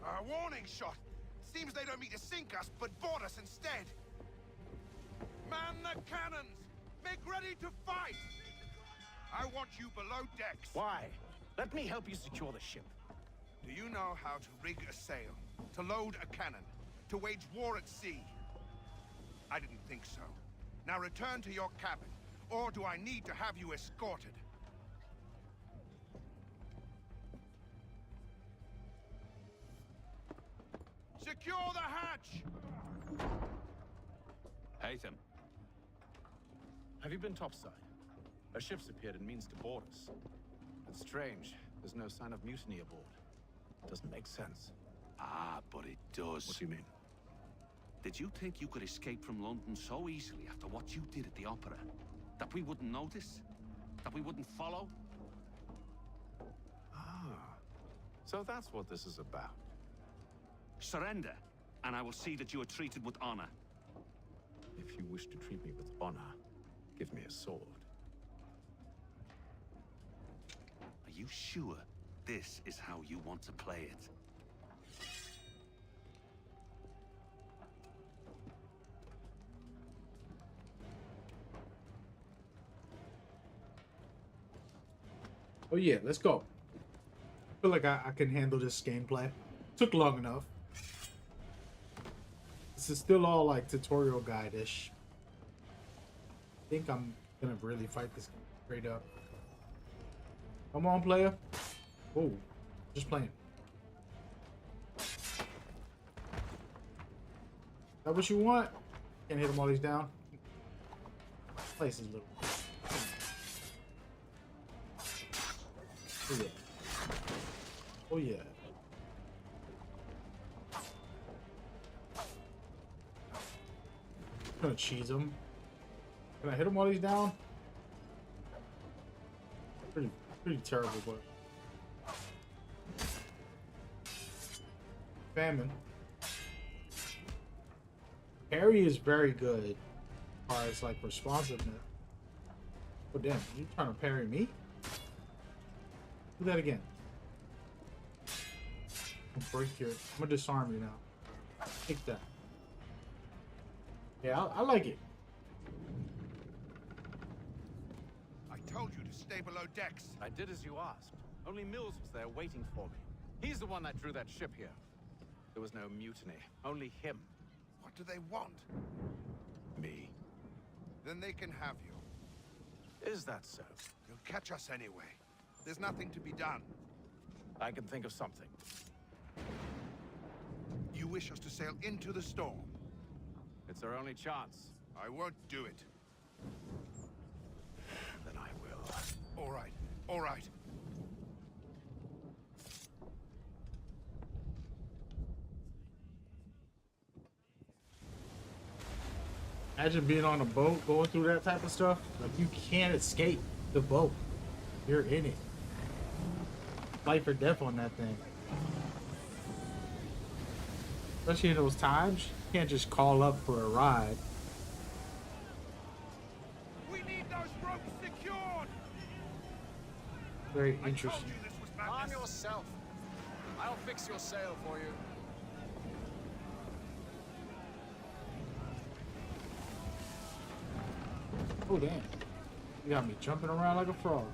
Speaker 20: A warning shot! Seems they don't mean to sink us, but board us instead! Man the cannons! Make ready to fight! I want you below decks!
Speaker 10: Why? Let me help you secure the ship.
Speaker 20: Do you know how to rig a sail? To load a cannon? To wage war at sea? I didn't think so. Now return to your cabin, or do I need to have you escorted? Secure the hatch!
Speaker 11: Haytham.
Speaker 10: Have you been topside? A ship's appeared and means to board us. It's strange. There's no sign of mutiny aboard. It doesn't make sense.
Speaker 22: Ah, but it does.
Speaker 10: What do you mean?
Speaker 22: Did you think you could escape from London so easily after what you did at the opera? That we wouldn't notice? That we wouldn't follow?
Speaker 10: Ah. So that's what this is about.
Speaker 22: Surrender, and I will see that you are treated with honor.
Speaker 10: If you wish to treat me with honor, give me a sword.
Speaker 22: Are you sure this is how you want to play it?
Speaker 1: Oh yeah, let's go. I feel like I can handle this gameplay. Took long enough. This is still all like tutorial guide-ish. I think I'm gonna really fight this game straight up. Come on, player. Oh, just playing. Is that what you want? Can't hit them all these down. Place is little. Oh yeah. Oh yeah. I'm gonna cheese them. Can I hit them while he's down? Pretty terrible, but famine. Parry is very good as far as like responsiveness. Oh damn, you trying to parry me? Do that again. I'll break your. I'm gonna disarm you now. Take that. Yeah, I like it.
Speaker 20: I told you to stay below decks.
Speaker 10: I did as you asked. Only Mills was there waiting for me. He's the one that drew that ship here. There was no mutiny. Only him.
Speaker 20: What do they want?
Speaker 10: Me.
Speaker 20: Then they can have you.
Speaker 10: Is that so?
Speaker 20: You'll catch us anyway. There's nothing to be done.
Speaker 10: I can think of something.
Speaker 20: You wish us to sail into the storm?
Speaker 10: It's our only chance.
Speaker 20: I won't do it.
Speaker 10: Then I will.
Speaker 20: All right. All right.
Speaker 1: Imagine being on a boat, going through that type of stuff. Like, you can't escape the boat. You're in it. Life or death on that thing. Especially in those times, you can't just call up for a ride.
Speaker 20: We need those ropes secured.
Speaker 1: Very interesting.
Speaker 13: Arm yourself. I'll fix your sail for you.
Speaker 1: Oh, damn. You got me jumping around like a frog.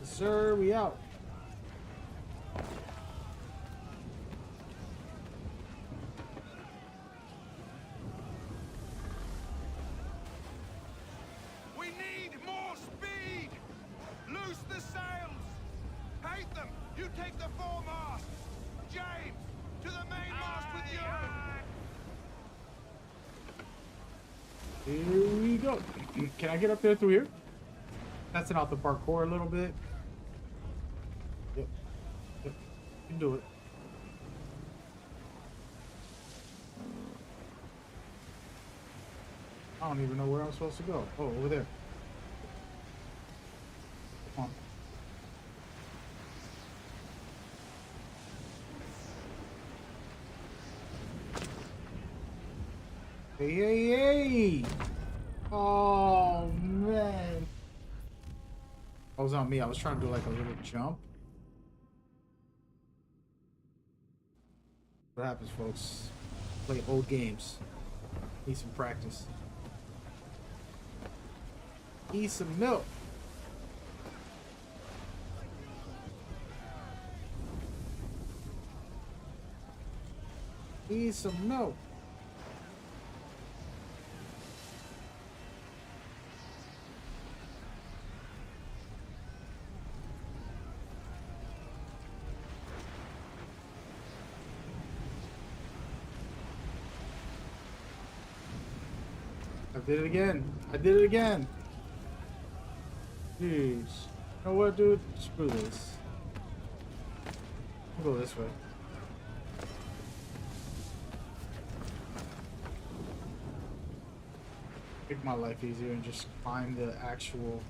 Speaker 1: Sir, we out.
Speaker 20: We need more speed! Loose the sails! Hate them! You take the foremast! James! To the mainmast with you!
Speaker 1: Here we go. Can I get up there through here? Testing out the parkour a little bit. Yep. Yep. You can do it. I don't even know where I'm supposed to go. Oh, over there. Come on. Hey, hey, hey! Oh, man. That was on me. I was trying to do like a little jump. What happens, folks? Play old games. Need some practice. Need some milk. Need some milk. I did it again. I did it again. Jeez. You know what, dude? Screw this. I'll go this way. Make my life easier and just climb the actual...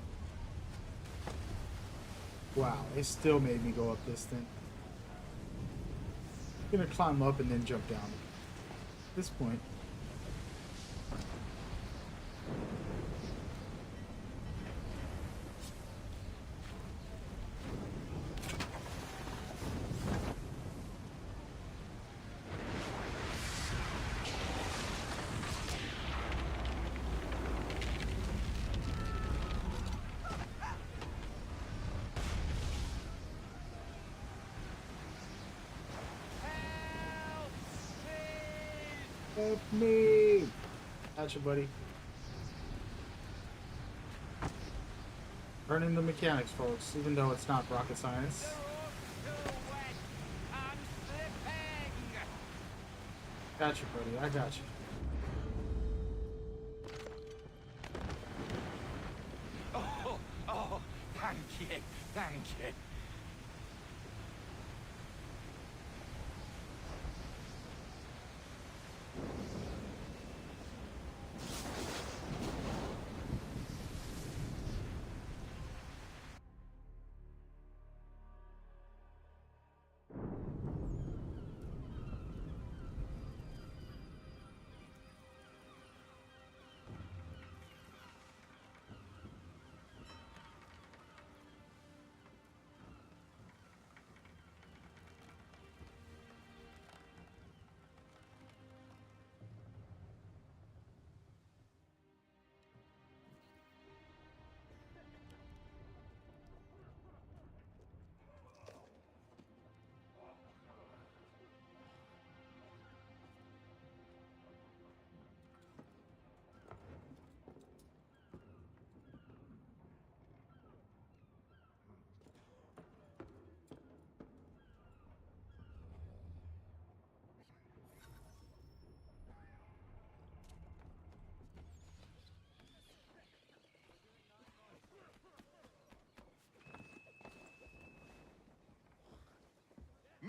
Speaker 1: Wow, it still made me go up this thing. I'm gonna climb up and then jump down. At this point. Help me! Gotcha, buddy. Learning the mechanics, folks, even though it's not rocket science. Gotcha, buddy. I got you.
Speaker 22: Oh, thank you, thank you.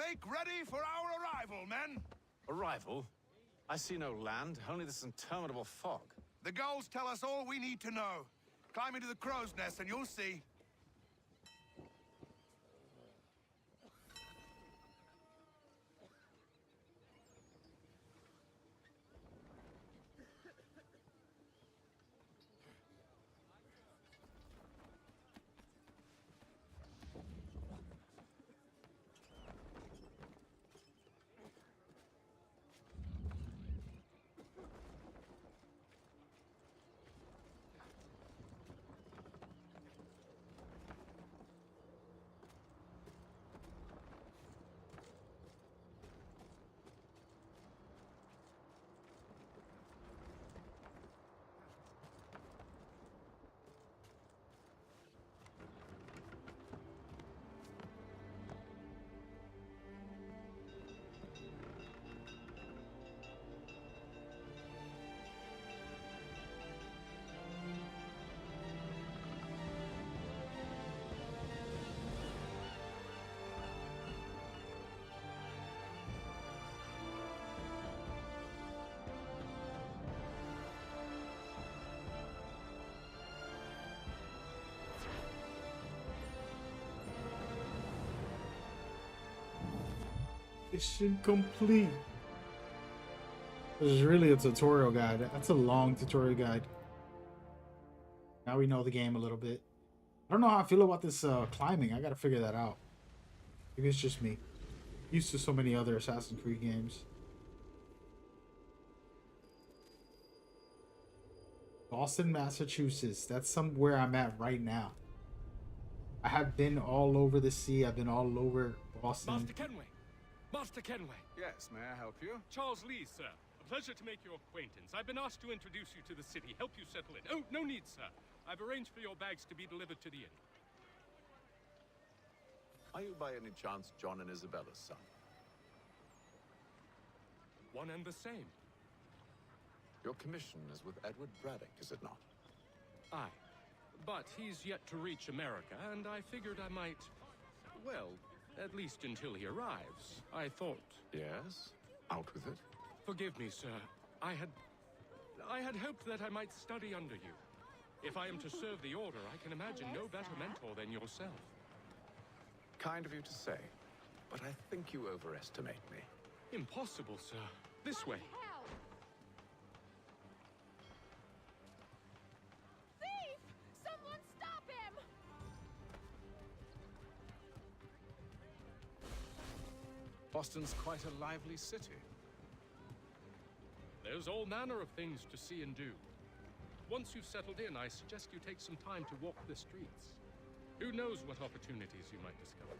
Speaker 20: Make ready for our arrival, men!
Speaker 10: Arrival? I see no land, only this interminable fog.
Speaker 20: The gulls tell us all we need to know. Climb into the crow's nest and you'll see.
Speaker 1: Mission complete. This is really a tutorial guide. That's a long tutorial guide. Now we know the game a little bit. I don't know how I feel about this climbing. I gotta figure that out. Maybe it's just me. Used to so many other Assassin's Creed games. Boston, Massachusetts. That's somewhere I'm at right now. I have been all over the sea. I've been all over Boston.
Speaker 19: Master Kenway! Master Kenway!
Speaker 10: Yes, may I help you?
Speaker 19: Charles Lee, sir. A pleasure to make your acquaintance. I've been asked to introduce you to the city, help you settle in. Oh, no need, sir. I've arranged for your bags to be delivered to the inn.
Speaker 10: Are you by any chance John and Isabella's son?
Speaker 19: One and the same.
Speaker 10: Your commission is with Edward Braddock, is it not?
Speaker 19: Aye. But he's yet to reach America, and I figured I might... well, at least until he arrives. I thought...
Speaker 10: Yes? Out with it.
Speaker 19: Forgive me, sir. I had hoped that I might study under you. If I am to serve the Order, I can imagine no better mentor than yourself.
Speaker 10: Kind of you to say, but I think you overestimate me.
Speaker 19: Impossible, sir. This way.
Speaker 2: Thief! Someone stop him!
Speaker 10: Boston's quite a lively city.
Speaker 19: There's all manner of things to see and do. Once you've settled in, I suggest you take some time to walk the streets. Who knows what opportunities you might discover.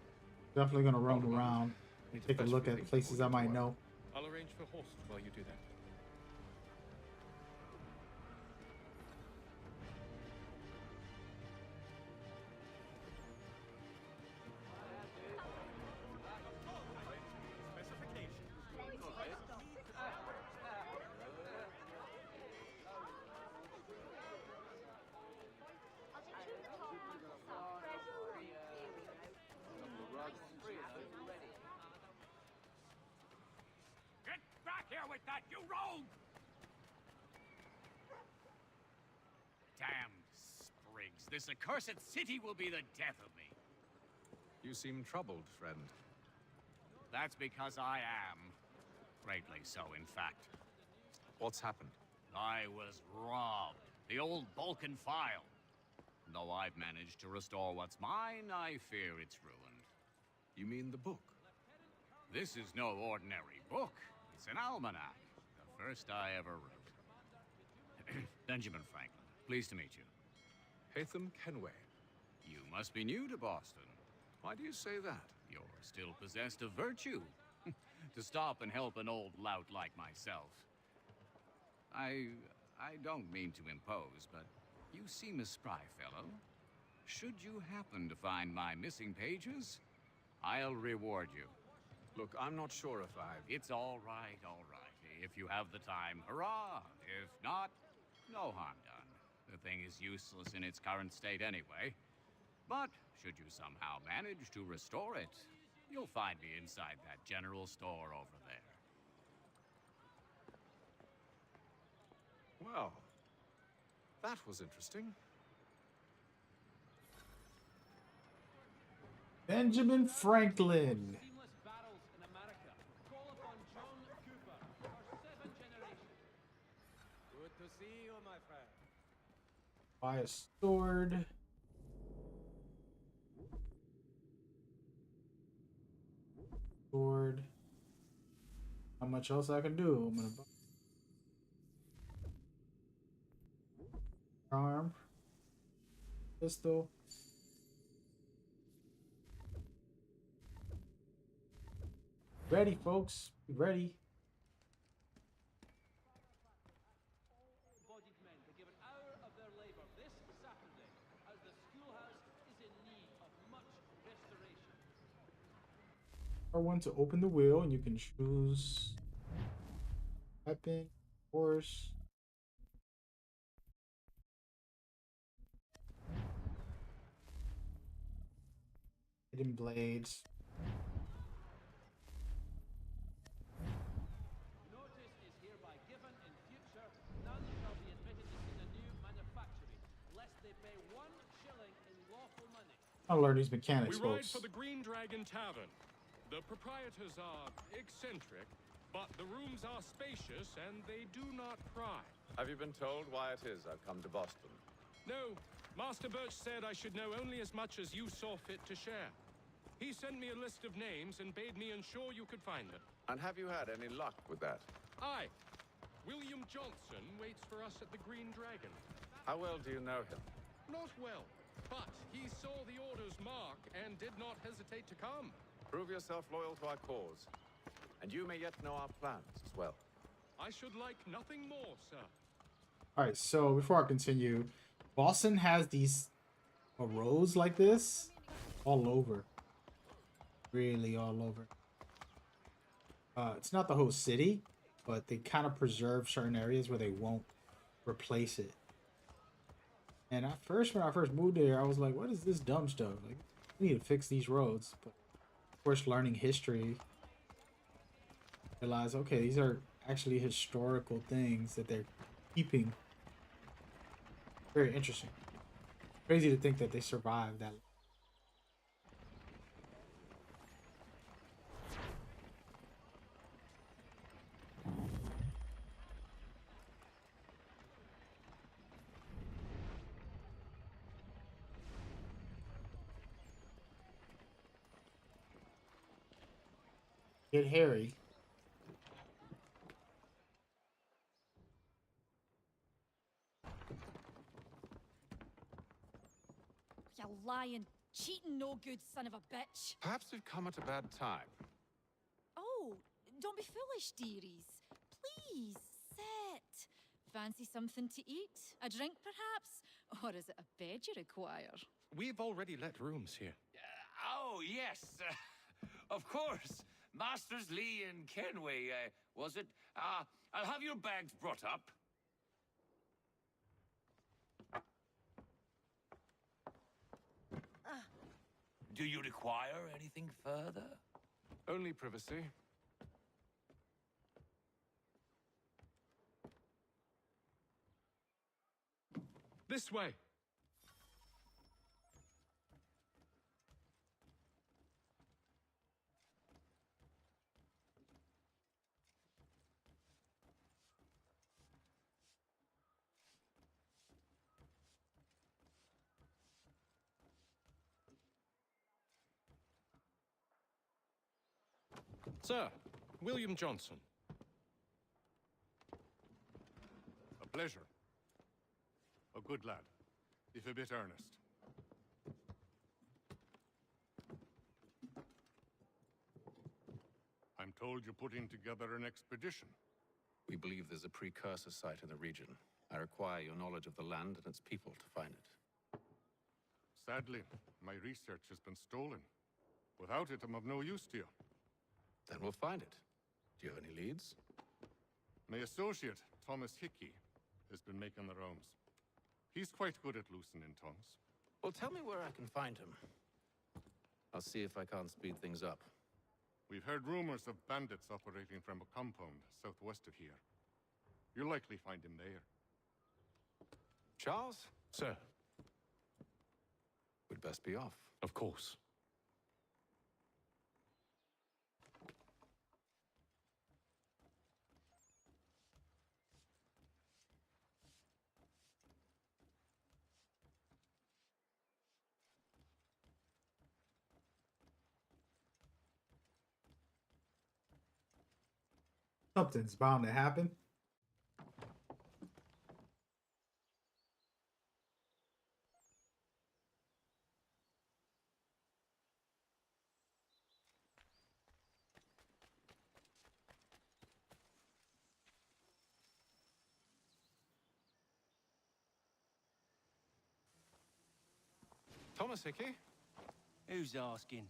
Speaker 1: Definitely gonna roam around and take a look at places I might know.
Speaker 19: I'll arrange for horses while you do that.
Speaker 15: Get back here with that, you rogue! Damn sprigs. This accursed city will be the death of me.
Speaker 10: You seem troubled, friend.
Speaker 15: That's because I am. Greatly so, in fact.
Speaker 10: What's happened?
Speaker 15: I was robbed. The old Balkan file. Though I've managed to restore what's mine, I fear it's ruined.
Speaker 10: You mean the book?
Speaker 15: This is no ordinary book. It's an almanac. The first I ever wrote. Benjamin Franklin, pleased to meet you.
Speaker 10: Haytham Kenway.
Speaker 15: You must be new to Boston.
Speaker 10: Why do you say that?
Speaker 15: You're still possessed of virtue. To stop and help an old lout like myself. I don't mean to impose, but you seem a spry fellow. Should you happen to find my missing pages, I'll reward you.
Speaker 10: Look, I'm not sure if I've...
Speaker 15: It's all right, all right. If you have the time, hurrah! If not, no harm done. The thing is useless in its current state anyway. But should you somehow manage to restore it, You'll find me inside that general store over there.
Speaker 6: Well, that was interesting.
Speaker 1: Benjamin Franklin.
Speaker 21: Seamless battles in America. Call upon John Cooper, our 7th generation. Good to see you, my friend.
Speaker 1: Buy a sword. Sword. How much else I can do? I'm gonna buy arm, pistol. Ready, folks. Ready.
Speaker 21: Bodied men to give an hour of their labor this Saturday, as the schoolhouse is in need of much restoration.
Speaker 1: R1 to open the wheel, and you can choose weapon, horse. Hidden blades.
Speaker 21: Notice is hereby given in future, none shall be admitted into the new manufactory, lest they pay 1 shilling in lawful money.
Speaker 1: I'll learn these mechanics,
Speaker 19: We ride
Speaker 1: folks.
Speaker 19: for the Green Dragon Tavern. The proprietors are eccentric, but the rooms are spacious and they do not pry.
Speaker 5: Have you been told why it is I've come to Boston?
Speaker 19: No, Master Birch said I should know only as much as you saw fit to share. He sent me a list of names and bade me ensure you could find them.
Speaker 5: And have you had any luck with that?
Speaker 19: Aye. William Johnson waits for us at the Green Dragon.
Speaker 5: How well do you know him?
Speaker 19: Not well, but he saw the order's mark and did not hesitate to come.
Speaker 5: Prove yourself loyal to our cause, and you may yet know our plans as well.
Speaker 19: I should like nothing more, sir.
Speaker 1: Alright, so before I continue, Boston has these roads like this all over. Really all over. It's not the whole city, but they kind of preserve certain areas where they won't replace it. And at first, when I first moved there, I was like, what is this dumb stuff? Like, we need to fix these roads. But of course, learning history, realize, okay, these are actually historical things that they're keeping. Very interesting. Crazy to think that they survived that. Get Harry.
Speaker 2: You lying, cheating, no good son of a bitch.
Speaker 5: Perhaps we've come at a bad time.
Speaker 2: Oh, don't be foolish, dearies. Please, sit. Fancy something to eat? A drink, perhaps? Or is it a bed you require?
Speaker 19: We've already let rooms here.
Speaker 15: Oh, yes. Of course. Masters Lee and Kenway, was it? I'll have your bags brought up. Do you require anything further?
Speaker 5: Only privacy.
Speaker 19: This way. Sir, William Johnson.
Speaker 8: A pleasure. A good lad, if a bit earnest. I'm told you're putting together an expedition.
Speaker 5: We believe there's a precursor site in the region. I require your knowledge of the land and its people to find it.
Speaker 8: Sadly, my research has been stolen. Without it, I'm of no use to you.
Speaker 5: Then we'll find it. Do you have any leads?
Speaker 8: My associate, Thomas Hickey, has been making the rounds. He's quite good at loosening tongues.
Speaker 5: Well, tell me where I can find him. I'll see if I can't speed things up.
Speaker 8: We've heard rumors of bandits operating from a compound southwest of here. You'll likely find him there.
Speaker 5: Charles?
Speaker 19: Sir.
Speaker 5: We'd best be off.
Speaker 19: Of course.
Speaker 1: Something's bound to happen.
Speaker 5: Thomas Hickey?
Speaker 3: Who's asking?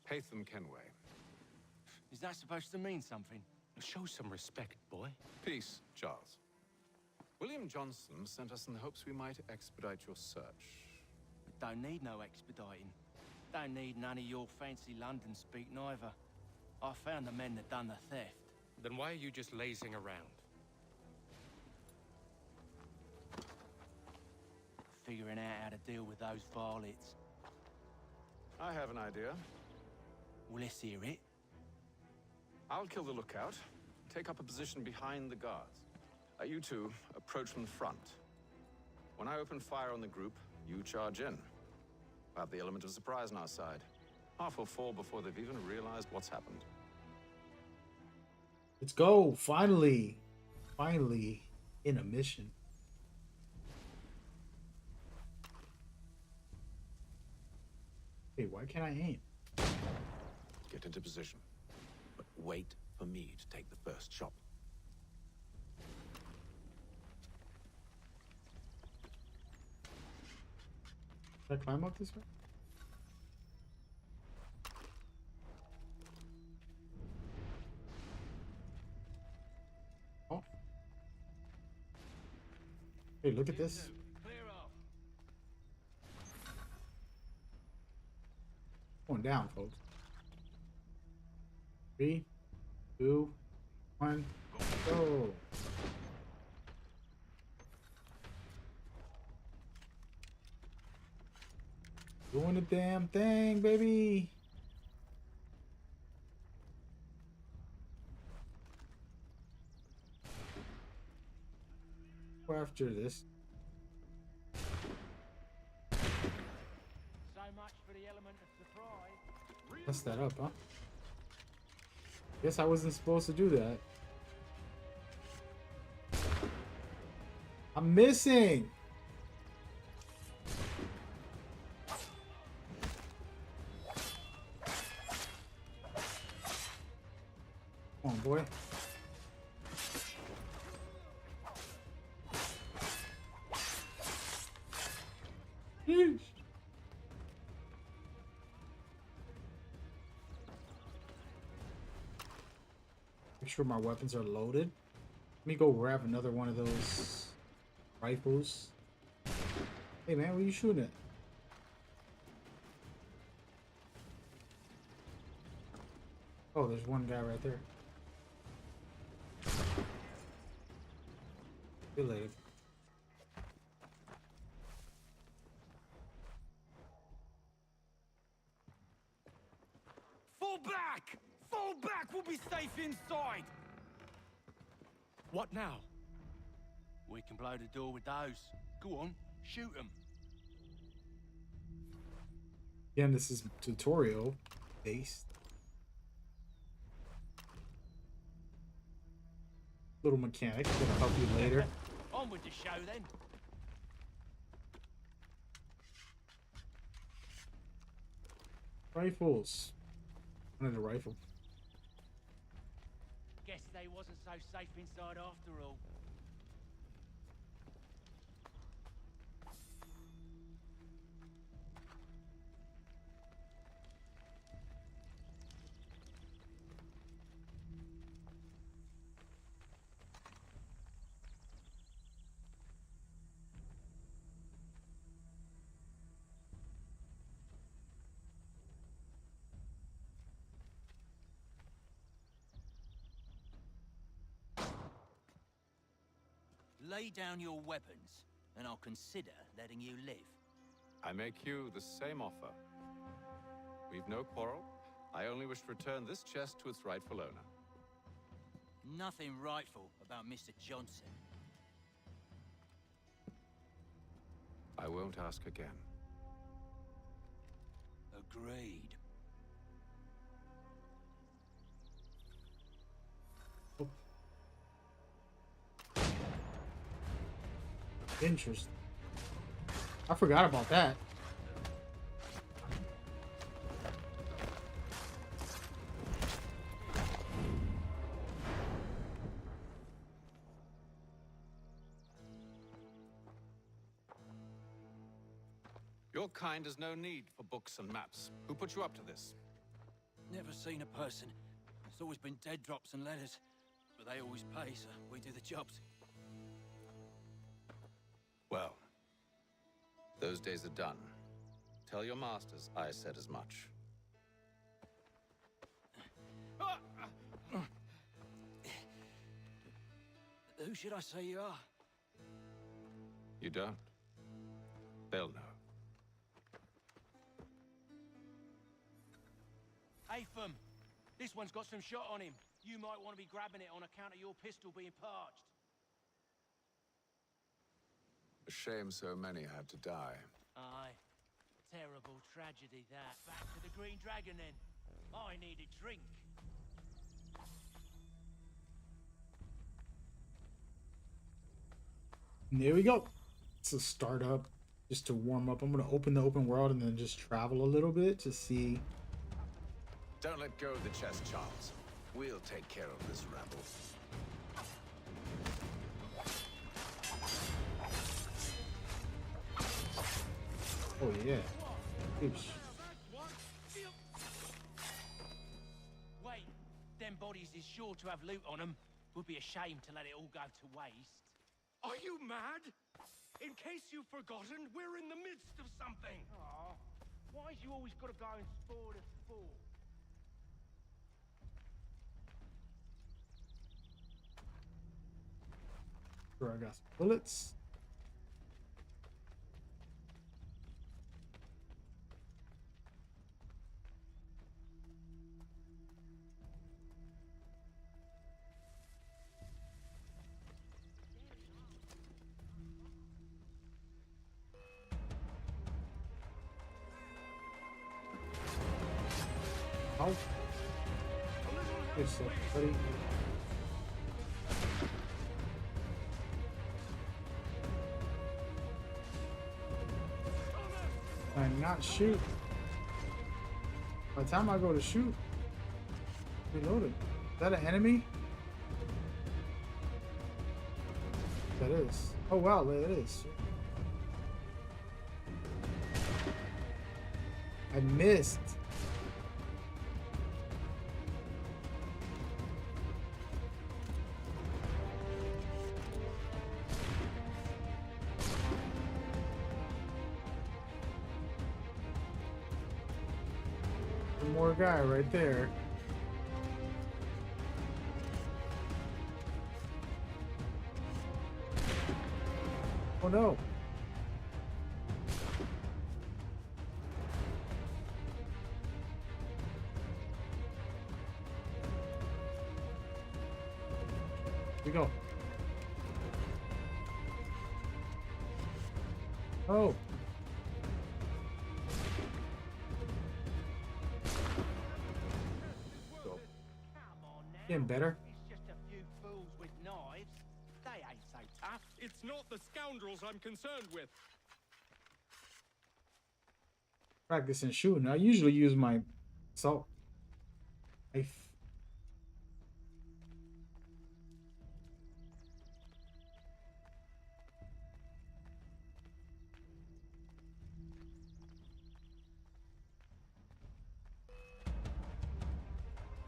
Speaker 5: Haytham Kenway.
Speaker 3: Is that supposed to mean something?
Speaker 19: Show some respect, boy.
Speaker 5: Peace, Charles. William Johnson sent us in the hopes we might expedite your search.
Speaker 3: Don't need no expediting. Don't need none of your fancy London speak neither. I found the men that done the theft.
Speaker 19: Then why are you just lazing around?
Speaker 3: Figuring out how to deal with those varlets.
Speaker 5: I have an idea.
Speaker 3: Well, let's hear it.
Speaker 5: I'll kill the lookout, take up a position behind the guards. You two approach from the front. When I open fire on the group, you charge in. We'll have the element of surprise on our side. Half will fall before they've even realized what's happened.
Speaker 1: Let's go. Finally. Finally in a mission. Hey, why can't I aim?
Speaker 10: Get into position. But wait for me to take the first shot.
Speaker 1: Can I climb up this way? Oh. Hey, look at this. Going down, folks. 3, 2, 1, go. Doing the damn thing, baby. Go after this.
Speaker 21: So much for the element of surprise.
Speaker 1: Mess that up, huh? Guess I wasn't supposed to do that. I'm missing. Come on, boy. Yeesh. Make sure my weapons are loaded. Let me go grab another one of those rifles. Hey man, what are you shooting at? Oh, there's one guy right there. See you later.
Speaker 3: Fall back! Fall back! We'll be safe inside!
Speaker 19: What now?
Speaker 3: We can blow the door with those. Go on, shoot them.
Speaker 1: Again, this is tutorial based. Little mechanic, gonna help you later.
Speaker 3: On with the show then.
Speaker 1: Rifles. Wanted a rifle.
Speaker 21: Guess they wasn't so safe inside after all.
Speaker 11: Lay down your weapons, and I'll consider letting you live.
Speaker 5: I make you the same offer. We've no quarrel. I only wish to return this chest to its rightful owner.
Speaker 11: Nothing rightful about Mr. Johnson.
Speaker 5: I won't ask again.
Speaker 11: Agreed.
Speaker 1: Interesting. I forgot about that.
Speaker 5: Your kind has no need for books and maps. Who put you up to this?
Speaker 11: Never seen a person. It's always been dead drops and letters. But they always pay, so we do the jobs.
Speaker 5: Well, those days are done. Tell your masters I said as much.
Speaker 11: Who should I say you are?
Speaker 5: You don't? They'll know.
Speaker 3: Hey, Fum. This one's got some shot on him. You might want to be grabbing it on account of your pistol being parched.
Speaker 5: A shame so many had to die.
Speaker 3: Aye. Terrible tragedy, that. Back to the Green Dragon, then. I need a drink.
Speaker 1: And there we go. It's a startup, just to warm up. I'm gonna open the open world and then just travel a little bit to see.
Speaker 5: Don't let go of the chest, Charles. We'll take care of this rabble.
Speaker 1: Oh yeah. Oops.
Speaker 3: Wait, them bodies is sure to have loot on them. Would be a shame to let it all go to waste.
Speaker 16: Are you mad? In case you've forgotten, we're in the midst of something.
Speaker 3: Aw, why's you always got to go and spoil the sport?
Speaker 1: Sure, I got some bullets. Oh. Good stuff, buddy. And not shoot. By the time I go to shoot, reloaded. Is that an enemy? That is. Oh wow, there it is. I missed. One more guy right there. Oh no. Here we go. Oh. Getting better.
Speaker 3: It's just a few fools with knives. They ain't so tough.
Speaker 19: It's not the scoundrels I'm concerned with.
Speaker 1: Practicing shooting. I usually use my assault rifle.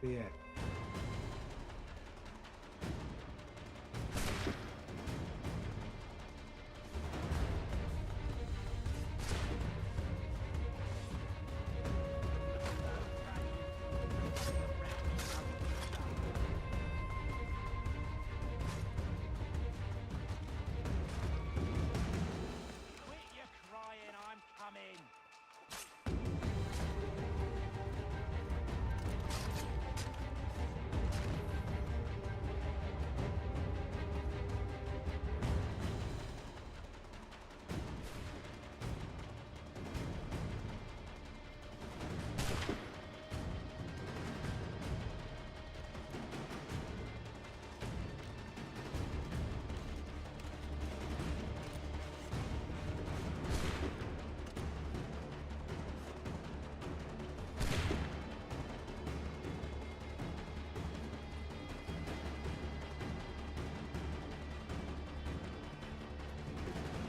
Speaker 1: Yeah.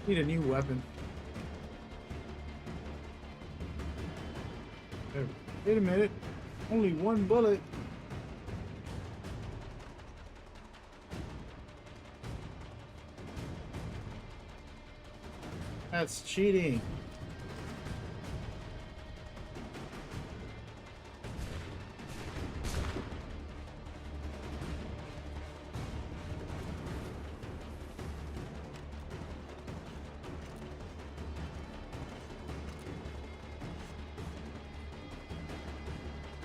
Speaker 1: Need a new weapon. Wait a minute. Only one bullet. That's cheating.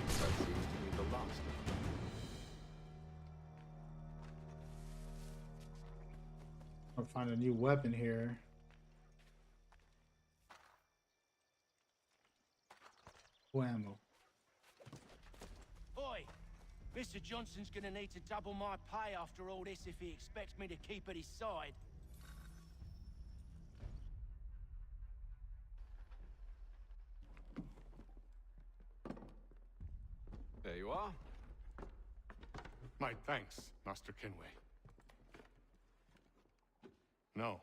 Speaker 10: That seems to be the last.
Speaker 1: I'll find a new weapon here. Ammo.
Speaker 3: Oi! Mr. Johnson's gonna need to double my pay after all this if he expects me to keep at his side.
Speaker 8: There you are. My thanks, Master Kenway. Now,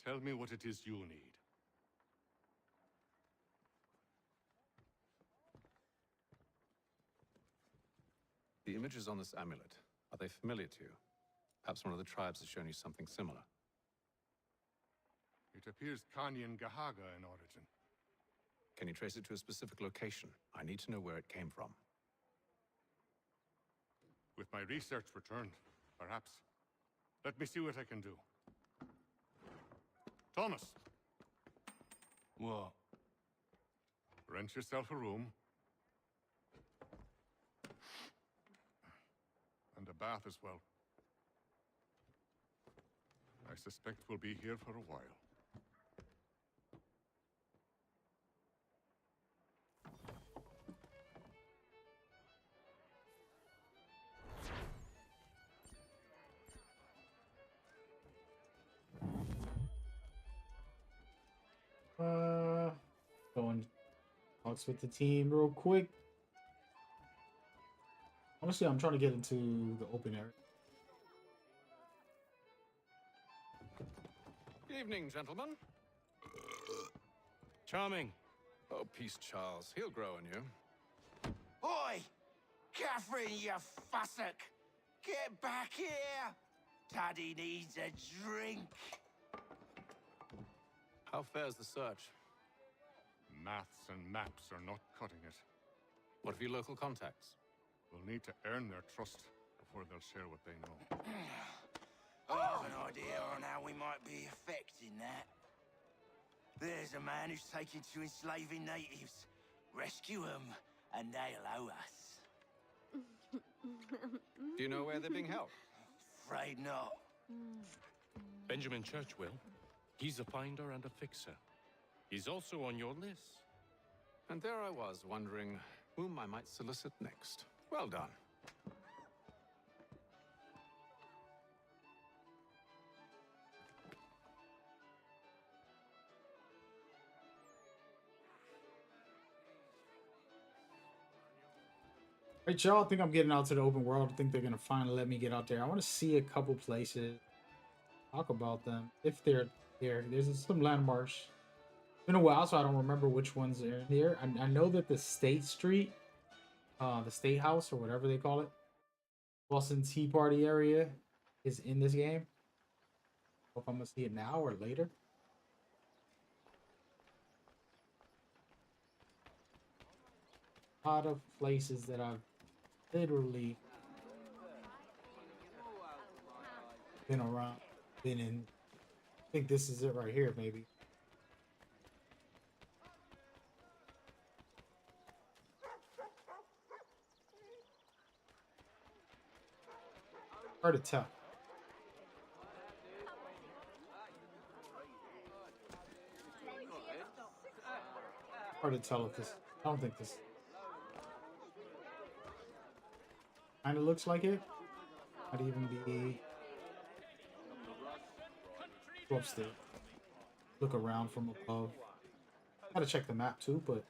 Speaker 8: tell me what it is you need.
Speaker 4: The images on this amulet, are they familiar to you? Perhaps one of the tribes has shown you something similar.
Speaker 8: It appears Kanyan Gahaga in origin.
Speaker 4: Can you trace it to a specific location? I need to know where it came from.
Speaker 8: With my research returned, perhaps. Let me see what I can do. Thomas!
Speaker 3: What?
Speaker 8: Rent yourself a room. And a bath as well. I suspect we'll be here for a while.
Speaker 1: Going talks with the team real quick. Honestly, I'm trying to get into the open area.
Speaker 4: Evening, gentlemen.
Speaker 3: Charming.
Speaker 4: Oh, peace, Charles. He'll grow on you.
Speaker 3: Oi! Catherine, you fussock! Get back here! Taddy needs a drink.
Speaker 4: How fares the search?
Speaker 8: Maths and maps are not cutting it.
Speaker 4: What of your local contacts?
Speaker 8: We'll need to earn their trust before they'll share what they know.
Speaker 3: I have an idea on how we might be affecting that. There's a man who's taken to enslaving natives. Rescue them, and they'll owe us.
Speaker 4: Do you know where they're being held?
Speaker 3: Afraid not.
Speaker 19: Benjamin Churchwill. He's a finder and a fixer. He's also on your list.
Speaker 4: And there I was, wondering whom I might solicit next. Well done.
Speaker 1: Right, y'all. I think I'm getting out to the open world. I think they're gonna finally let me get out there. I want to see a couple places. Talk about them if they're there. There's some landmarks. It's been a while, so I don't remember which ones are in here. I know that the State Street, the State House or whatever they call it, Boston Tea Party area, is in this game. If I'm gonna see it now or later. A lot of places that I've literally been around, been in. I think this is it right here, maybe. Hard to tell. Hard to tell if this. I don't think this. Kind of looks like it. Might even be. Go upstairs. Look around from above. Gotta check the map too, but.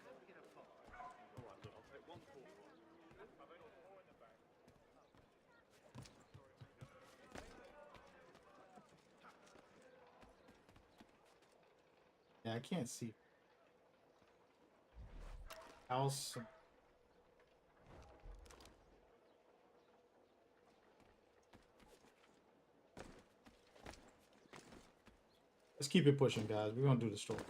Speaker 1: I can't see. House. Let's keep it pushing, guys. We're gonna do the story.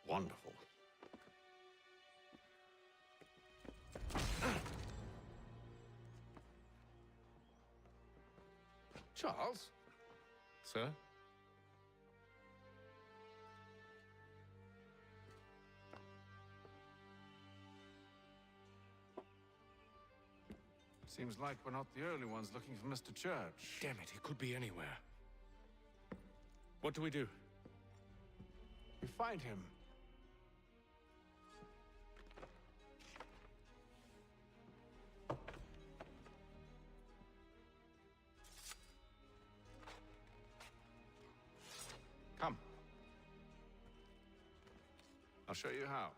Speaker 4: Wonderful. Charles? Sir? Seems like we're not the only ones looking for Mr. Church.
Speaker 6: Damn it, he could be anywhere. What do we do?
Speaker 4: We find him. Come. I'll show you how.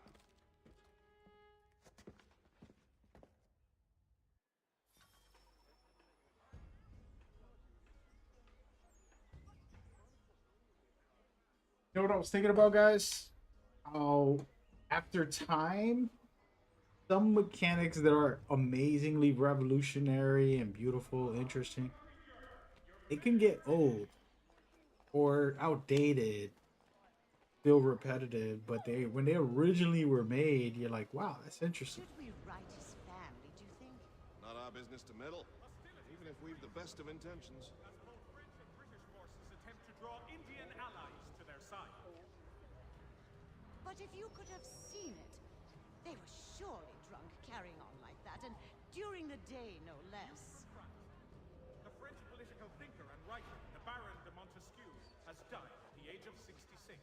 Speaker 1: You know what I was thinking about, guys? How after time, some mechanics that are amazingly revolutionary and beautiful, interesting, it can get old or outdated, feel repetitive, but when they originally were made, you're like, wow, that's interesting.
Speaker 9: Should we right his family, do you think?
Speaker 18: Not our business to meddle, even if we've the best of intentions.
Speaker 12: Attempt to draw Indian allies to their side.
Speaker 9: But if you could have seen it, they were surely drunk carrying on like that, and during the day, no less.
Speaker 12: The French political thinker and writer, the Baron de Montesquieu, has died at the age of 66.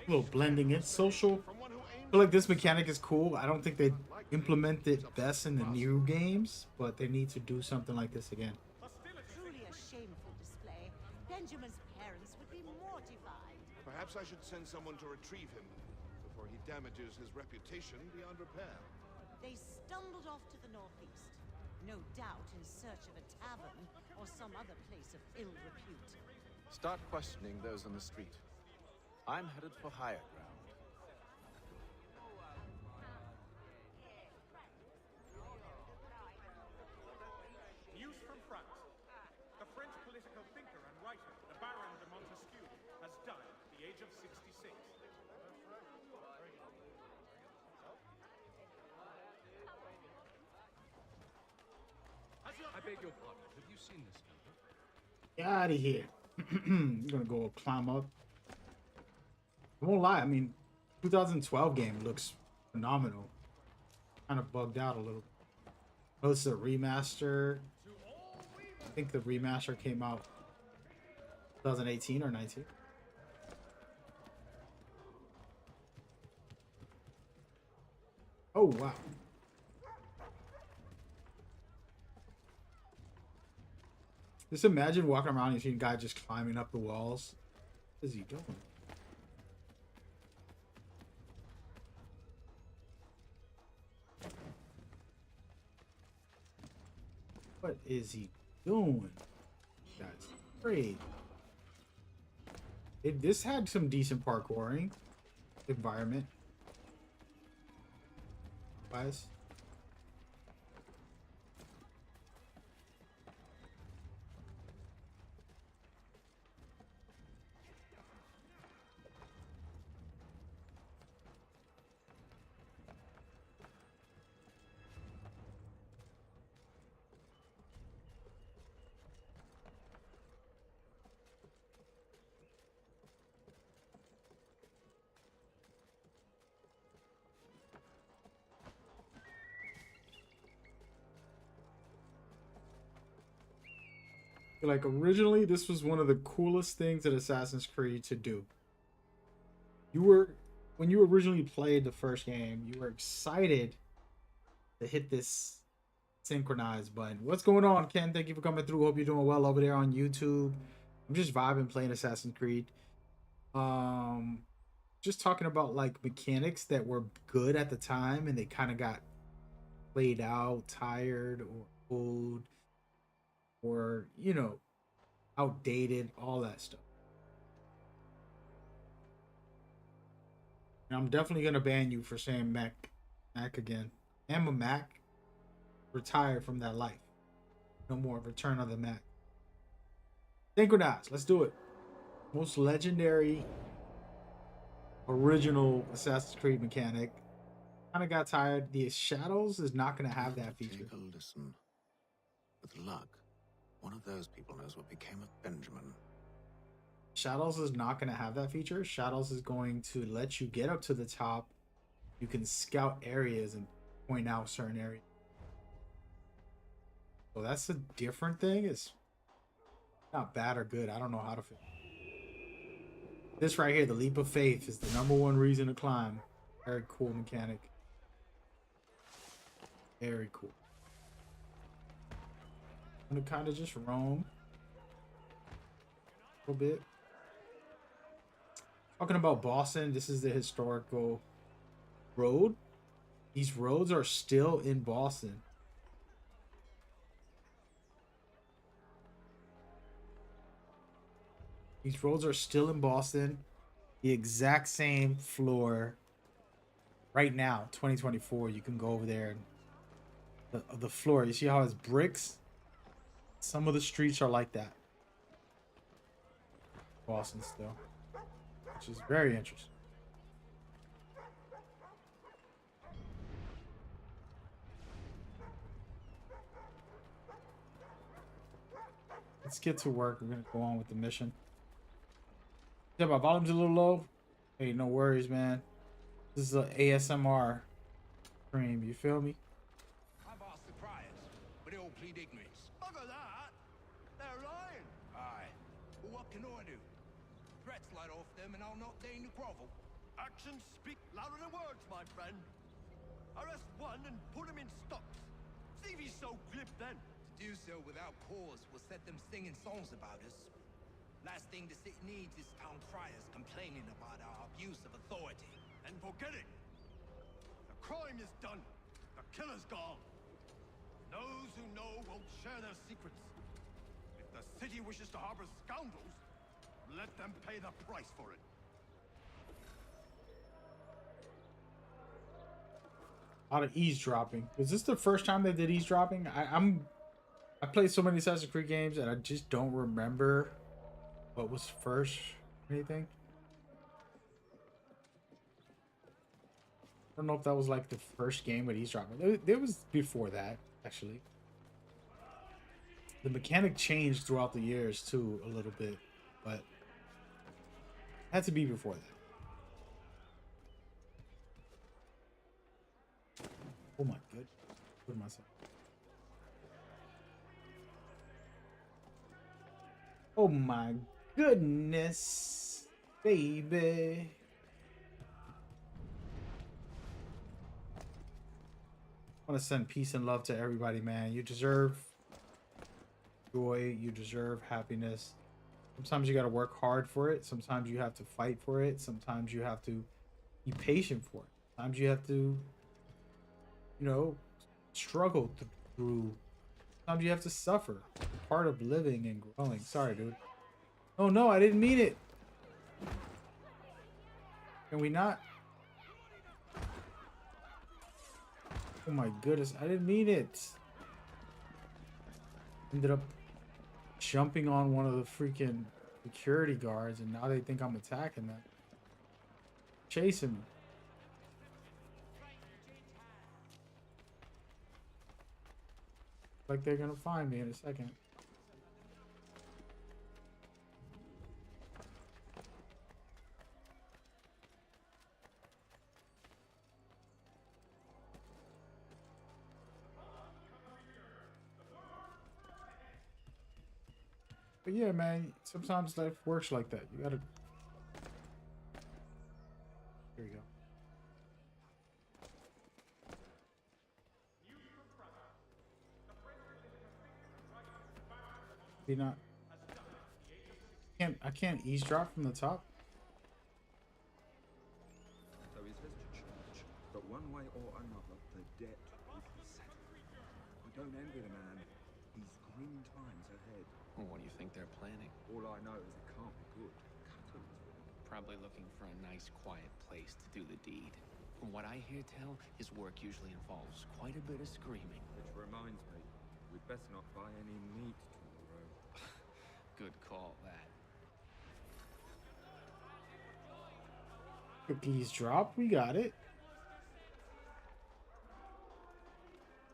Speaker 1: A little blending in social. I feel like this mechanic is cool. I don't think they implement it best in the new games, but they need to do something like this again.
Speaker 9: Truly a shameful display. Benjamin's parents would be mortified.
Speaker 18: Perhaps I should send someone to retrieve him before he damages his reputation beyond repair.
Speaker 9: They stumbled off to the northeast, no doubt in search of a tavern or some other place of ill repute.
Speaker 4: Start questioning those on the street. I'm headed for higher ground.
Speaker 12: News from France. The French political thinker and writer, the Baron de Montesquieu, has died at the age of 66.
Speaker 19: I beg your pardon. Have you seen this number?
Speaker 1: Get out of here. I'm gonna go climb up. I won't lie, I mean, 2012 game looks phenomenal. Kind of bugged out a little. Oh, this is a remaster. I think the remaster came out 2018 or 19. Oh, wow. Just imagine walking around and seeing a guy just climbing up the walls. What is he doing? What is he doing? That's great. This had some decent parkouring environment. Guys. Like originally, this was one of the coolest things in Assassin's Creed to do. When you originally played the first game, you were excited to hit this synchronize button. What's going on, Ken? Thank you for coming through. Hope you're doing well over there on YouTube. I'm just vibing playing Assassin's Creed. Just talking about like mechanics that were good at the time and they kind of got played out, tired, or old, or outdated, all that stuff. And I'm definitely gonna ban you for saying Mac again. I'm a Mac. Retired from that life. No more Return of the Mac. Synchronize. Let's do it. Most legendary original Assassin's Creed mechanic. Kind of got tired. The Shadows is not going to have that feature.
Speaker 22: Take a listen. With luck, one of those people knows what became of Benjamin.
Speaker 1: Shadows is not going to have that feature. Shadows is going to let you get up to the top. You can scout areas and point out certain areas. So that's a different thing. It's not bad or good. I don't know how to feel. This right here, the leap of faith, is the #1 reason to climb. Very cool mechanic. Very cool. I'm gonna kind of just roam a little bit. Talking about Boston, this is the historical road. These roads are still in Boston. These roads are still in Boston. The exact same floor. Right now, 2024, you can go over there and the floor. You see how it's bricks? Some of the streets are like that. Boston still. Which is very interesting. Let's get to work. We're gonna go on with the mission. Yeah, my volume's a little low. Hey, no worries, man. This is an ASMR stream. You feel me?
Speaker 7: I've asked the priors, but they all plead ignorance. Bugger that! They're lying! Aye. Well, what can I do? Threats light off them and I'll not deign to grovel. Actions speak louder than words, my friend. Arrest one and put him in stocks. See if he's so glib then. To do so without cause will set them singing songs about us. Last thing the city needs is town criers complaining about our abuse of authority. And forget it! The crime is done. The killer's gone. Those who know won't share their secrets. If the city wishes to harbor scoundrels, let them pay the price for it.
Speaker 1: A lot of eavesdropping. Was this the first time they did eavesdropping? I played so many Assassin's Creed games and I just don't remember what was first or anything. I don't know if that was like the first game with eavesdropping. It was before that, actually. The mechanic changed throughout the years too, a little bit, but it had to be before that. Oh my goodness. Put myself. Oh my goodness, baby. I want to send peace and love to everybody, man. You deserve joy. You deserve happiness. Sometimes you got to work hard for it. Sometimes you have to fight for it. Sometimes you have to be patient for it. Sometimes you have to, struggle through. Sometimes you have to suffer. Part of living and growing. Sorry, dude. Oh no, I didn't mean it. Can we not? Oh my goodness, I didn't mean it. Ended up jumping on one of the freaking security guards and now they think I'm attacking them. Chasing me. Like they're gonna find me in a second. But yeah, man, sometimes life works like that. You gotta. Here you go. Be not. I can't eavesdrop from the top.
Speaker 14: So he says to church, but one way or another, the debt will be settled. I don't envy the man. He's grim times ahead.
Speaker 13: Well, what do you think they're planning?
Speaker 14: All I know is it can't be good.
Speaker 13: Probably looking for a nice, quiet place to do the deed. From what I hear tell, his work usually involves quite a bit of screaming.
Speaker 14: Which reminds me, we'd best not buy any meat tomorrow.
Speaker 13: Good call, that.
Speaker 1: Cookies drop. We got it.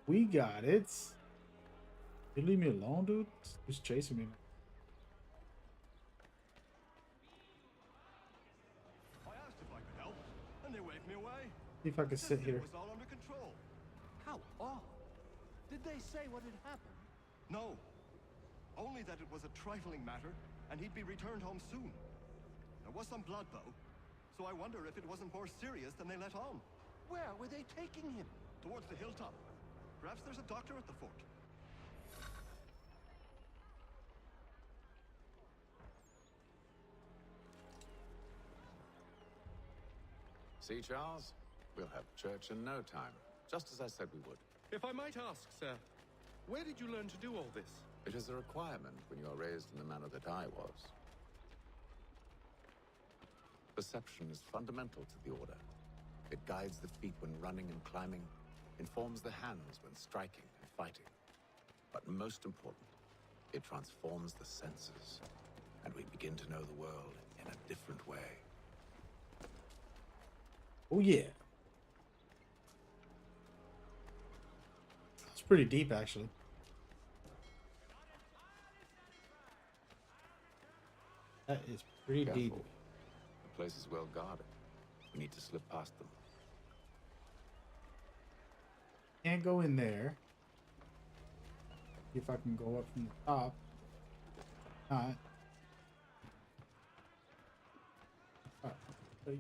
Speaker 1: We got it. You leave me alone, dude? Just chasing me.
Speaker 17: I asked if I could help, and they waved me away.
Speaker 1: See if I can sit here.
Speaker 17: It was all under control.
Speaker 21: How odd. Did they say what had happened?
Speaker 17: No. Only that it was a trifling matter, and he'd be returned home soon. There was some blood, though, so I wonder if it wasn't more serious than they let on.
Speaker 21: Where were they taking him?
Speaker 17: Towards the hilltop. Perhaps there's a doctor at the fort.
Speaker 4: See, Charles? We'll have church in no time, just as I said we would.
Speaker 19: If I might ask, sir, where did you learn to do all this?
Speaker 4: It is a requirement when you are raised in the manner that I was. Perception is fundamental to the Order. It guides the feet when running and climbing, informs the hands when striking and fighting. But most important, it transforms the senses, and we begin to know the world in a different way.
Speaker 1: Oh yeah. It's pretty deep, actually. That is pretty
Speaker 4: Careful.
Speaker 1: deep.
Speaker 4: The place is well guarded. We need to slip past them.
Speaker 1: Can't go in there. See if I can go up from the top. Not. Okay.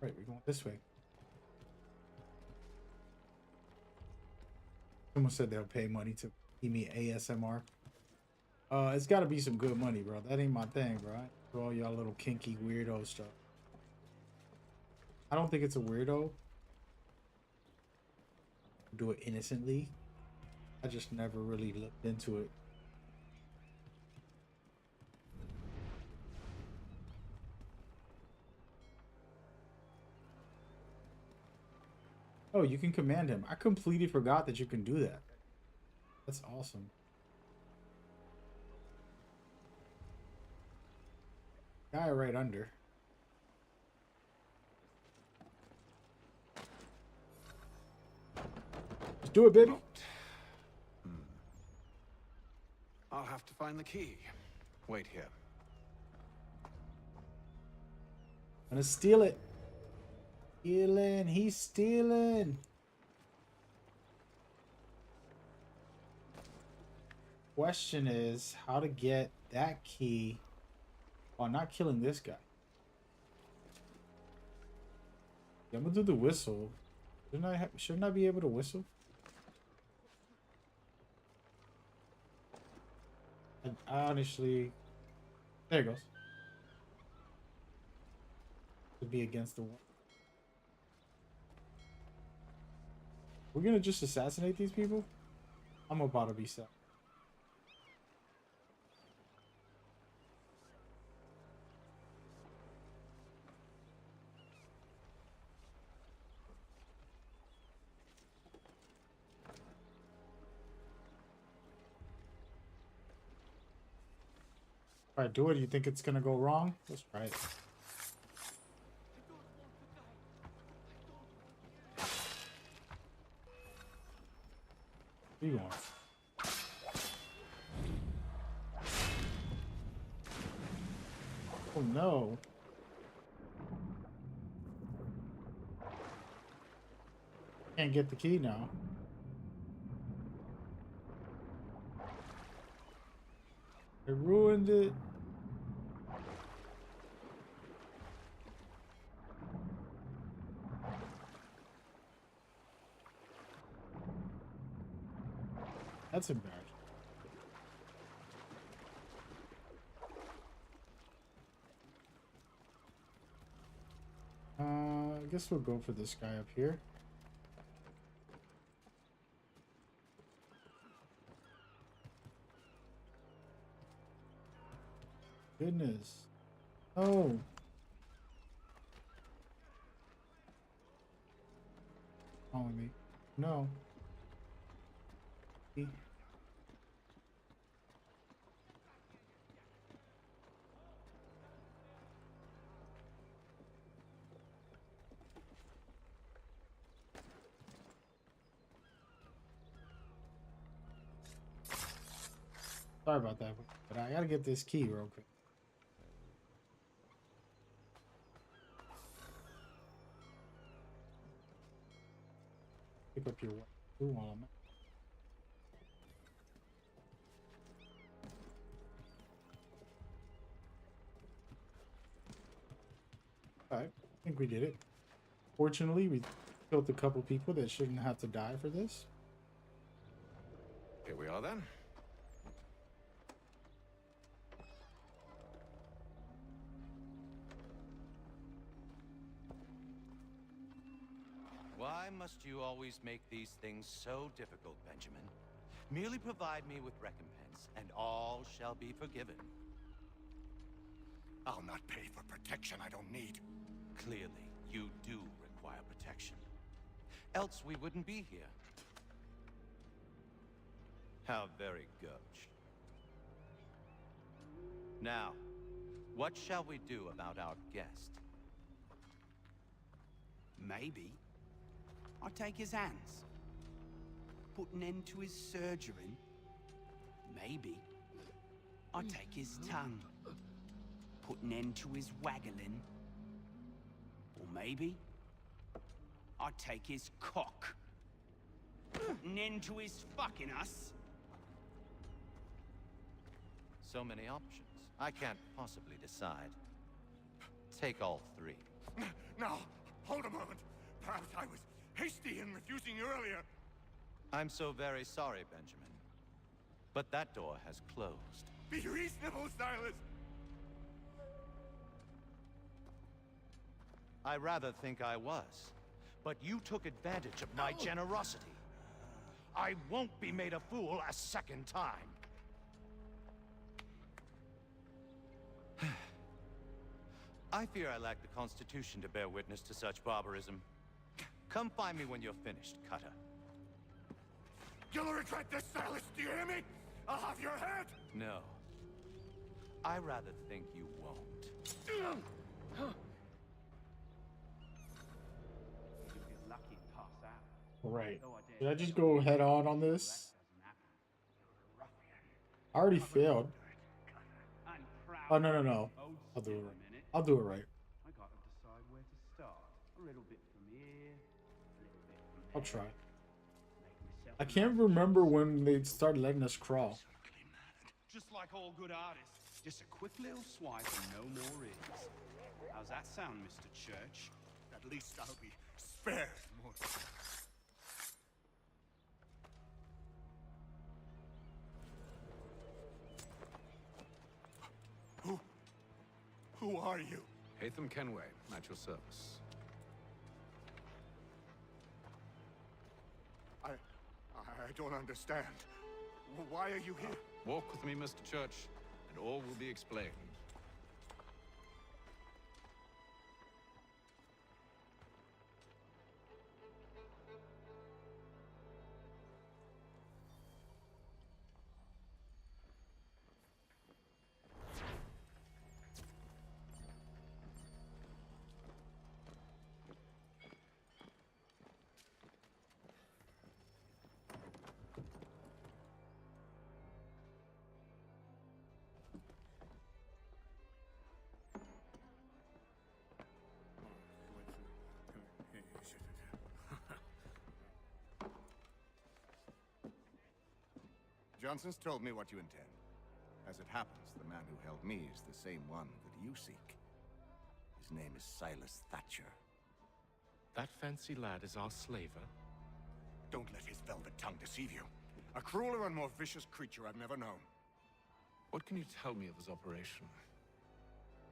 Speaker 1: Right, we're going this way. Someone said they'll pay money to give me ASMR. It's got to be some good money, bro. That ain't my thing, bro. For all y'all little kinky weirdo stuff. I don't think it's a weirdo. Do it innocently. I just never really looked into it. Oh, you can command him. I completely forgot that you can do that. That's awesome. Guy right under. Let's do it, baby.
Speaker 4: I'll have to find the key. Wait here.
Speaker 1: I'm gonna steal it. Stealing. He's stealing. Question is how to get that key while not killing this guy. Yeah, I'm gonna do the whistle. Shouldn't I be able to whistle? I honestly, there it goes. To be against the wall. We're gonna just assassinate these people? I'm about to be set. Alright, do it. You think it's gonna go wrong? Let's try it. Where you going? Oh no. Can't get the key now. I ruined it. That's embarrassing. I guess we'll go for this guy up here. Goodness. Oh. Calling me. No. Sorry about that, but I gotta get this key real quick. Pick up your weapon while I'm Alright, I think we did it. Fortunately, we killed a couple people that shouldn't have to die for this.
Speaker 5: Here we are then.
Speaker 3: Why must you always make these things so difficult, Benjamin? Merely provide me with recompense, and all shall be forgiven.
Speaker 16: I'll not pay for protection I don't need.
Speaker 3: Clearly, you do require protection. Else we wouldn't be here. How very gauche. Now, what shall we do about our guest?
Speaker 2: Maybe I'll take his hands. Put an end to his surgery. Maybe I'll take his tongue. Put an end to his waggling. Or maybe I'll take his cock. Put an end to his fucking us.
Speaker 3: So many options. I can't possibly decide. Take all three.
Speaker 16: Now, hold a moment. Perhaps I was hasty in refusing you earlier.
Speaker 3: I'm so very sorry, Benjamin. But that door has closed.
Speaker 16: Be reasonable, Silas.
Speaker 3: I rather think I was. But you took advantage of my generosity. I won't be made a fool a second time. I fear I lack the constitution to bear witness to such barbarism. Come find me when you're finished, Cutter.
Speaker 16: You'll regret this, Silas. Do you hear me? I'll have your head.
Speaker 3: No. I rather think you won't.
Speaker 1: Right. Did I just go head on this? I already failed. Oh, no. I'll do it right. I'll do it right.
Speaker 2: I gotta decide where to start. A little bit from here, a little bit from there.
Speaker 1: I'll try. I can't remember when they started letting us crawl.
Speaker 2: Just like all good artists, just a quick little swipe and no more is. How's that sound, Mr. Church?
Speaker 16: At least I'll be spared more. Who are you?
Speaker 5: Hatham Kenway, at your service.
Speaker 16: I don't understand. Why are you here?
Speaker 5: Walk with me, Mr. Church, and all will be explained.
Speaker 15: Johnson's told me what you intend. As it happens, the man who held me is the same one that you seek. His name is Silas Thatcher.
Speaker 19: That fancy lad is our slaver?
Speaker 15: Don't let his velvet tongue deceive you. A crueler and more vicious creature I've never known.
Speaker 4: What can you tell me of his operation?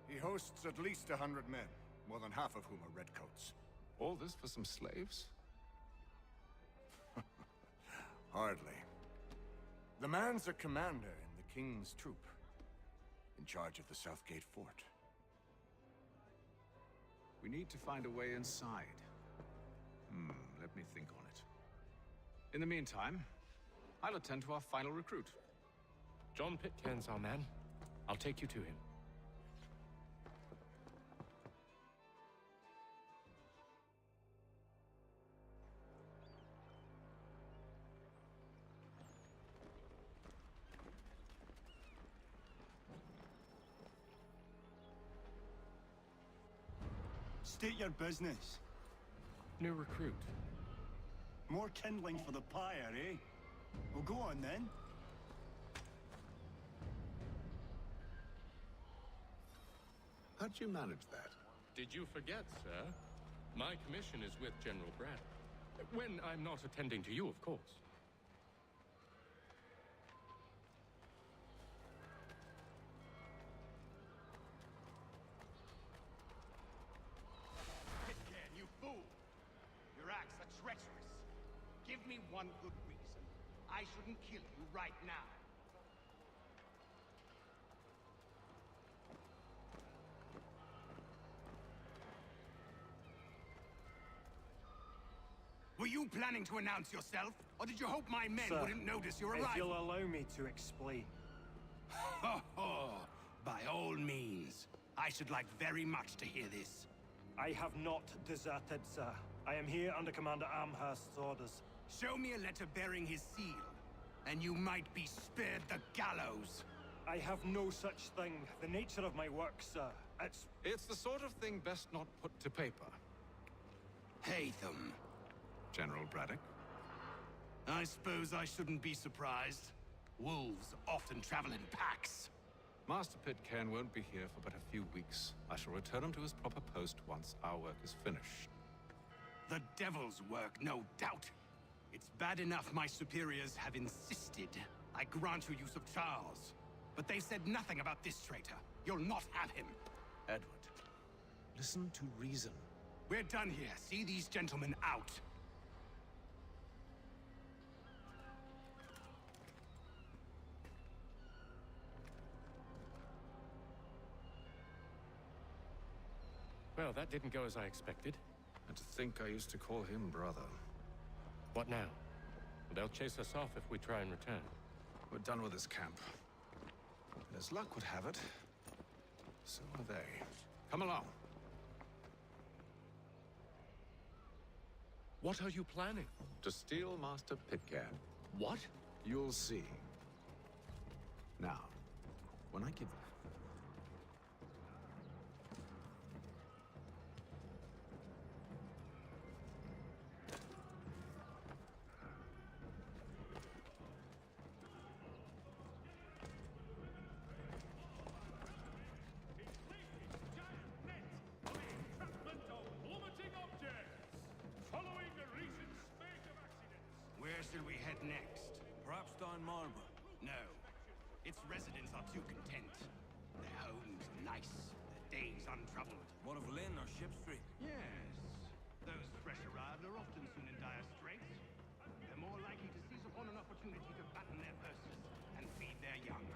Speaker 15: He hosts at least 100 men, more than half of whom are redcoats.
Speaker 4: All this for some slaves?
Speaker 15: Hardly. The man's a commander in the King's troop, in charge of the Southgate Fort.
Speaker 4: We need to find a way inside. Let me think on it. In the meantime, I'll attend to our final recruit.
Speaker 19: John Pitcairn's our man. I'll take you to him.
Speaker 20: State your business.
Speaker 19: New recruit.
Speaker 20: More kindling for the pyre, eh? Well, go on then.
Speaker 4: How'd you manage that?
Speaker 19: Did you forget, sir? My commission is with General Braddock. When I'm not attending to you, of course.
Speaker 2: Pitcairn, you fool! Your acts are treacherous. Give me one good reason. I shouldn't kill you right now. Were you planning to announce yourself? Or did you hope my men
Speaker 12: Sir,
Speaker 2: wouldn't notice your arrival?
Speaker 12: if you'll allow me to explain.
Speaker 2: Ho ho! By all means. I should like very much to hear this.
Speaker 12: I have not deserted, sir. I am here under Commander Amherst's orders.
Speaker 2: Show me a letter bearing his seal, and you might be spared the gallows.
Speaker 12: I have no such thing. The nature of my work, sir,
Speaker 4: It's the sort of thing best not put to paper.
Speaker 2: Haytham.
Speaker 4: General Braddock?
Speaker 2: I suppose I shouldn't be surprised. Wolves often travel in packs.
Speaker 4: Master Pitcairn won't be here for but a few weeks. I shall return him to his proper post once our work is finished.
Speaker 2: The devil's work, no doubt. It's bad enough my superiors have insisted I grant you use of Charles. But they've said nothing about this traitor. You'll not have him.
Speaker 4: Edward, listen to reason.
Speaker 2: We're done here. See these gentlemen out.
Speaker 19: Well, that didn't go as I expected.
Speaker 4: And to think I used to call him brother.
Speaker 19: What now? They'll chase us off if we try and return.
Speaker 4: We're done with this camp. And as luck would have it, so are they. Come along.
Speaker 19: What are you planning?
Speaker 4: To steal Master Pitcairn.
Speaker 19: What?
Speaker 4: You'll see. Now, when I give...
Speaker 2: Where should we head next?
Speaker 11: Perhaps down Marlborough?
Speaker 2: No. Its residents are too content. Their homes are nice, their days untroubled.
Speaker 11: What of Lynn or Ship Street?
Speaker 2: Yes. Those fresh arrived are often soon in dire straits. They're more likely to seize upon an opportunity to fatten their purses and feed their young.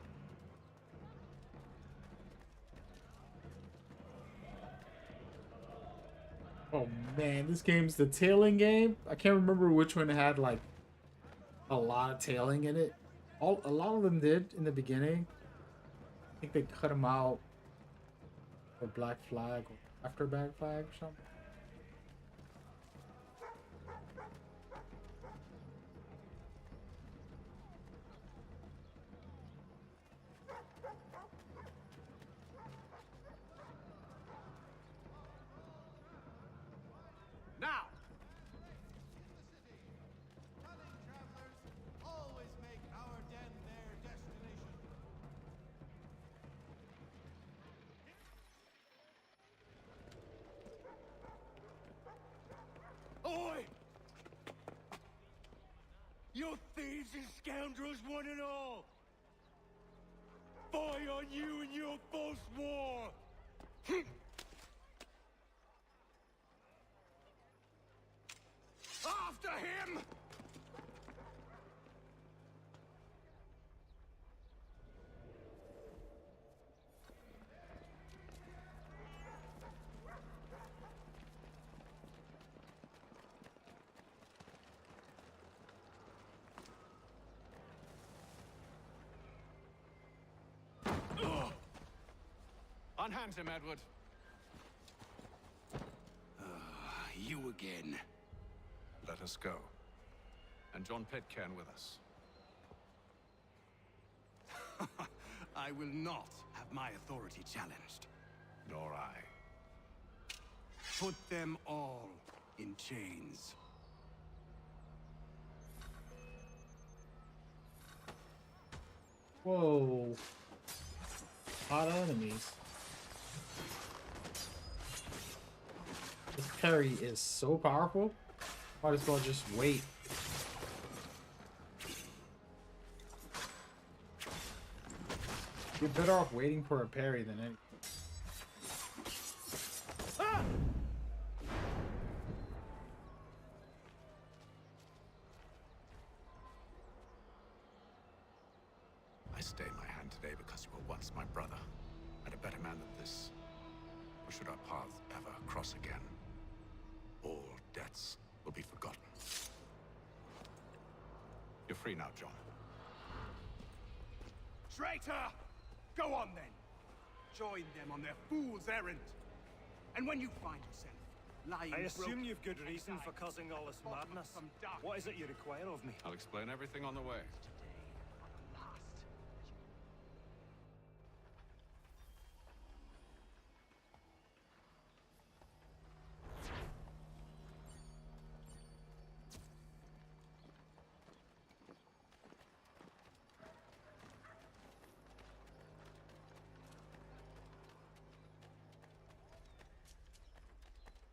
Speaker 1: Oh man, this game's the tailing game. I can't remember which one had like a lot of tailing in it. A lot of them did in the beginning. I think they cut them out for Black Flag or after Black Flag or something.
Speaker 2: Now!
Speaker 23: Always make our den
Speaker 7: thieves and scoundrels one and all! Fie on you and your false war! After him!
Speaker 5: Unhand him, Edward.
Speaker 2: You again.
Speaker 5: Let us go. And John Pitcairn with us.
Speaker 2: I will not have my authority challenged.
Speaker 5: Nor I.
Speaker 2: Put them all in chains.
Speaker 1: Whoa. Hot enemies. This parry is so powerful. Might as well just wait. You're better off waiting for a parry than anything.
Speaker 7: Ah!
Speaker 4: I stay my hand today because you were once my brother, and a better man than this. Or should our paths ever cross again, all debts will be forgotten. You're free now, John.
Speaker 2: Traitor! Go on then. Join them on their fool's errand. And when you find yourself lying
Speaker 12: I assume
Speaker 2: broken
Speaker 12: you've good reason for causing all this madness. What is it you require of me?
Speaker 5: I'll explain everything on the way.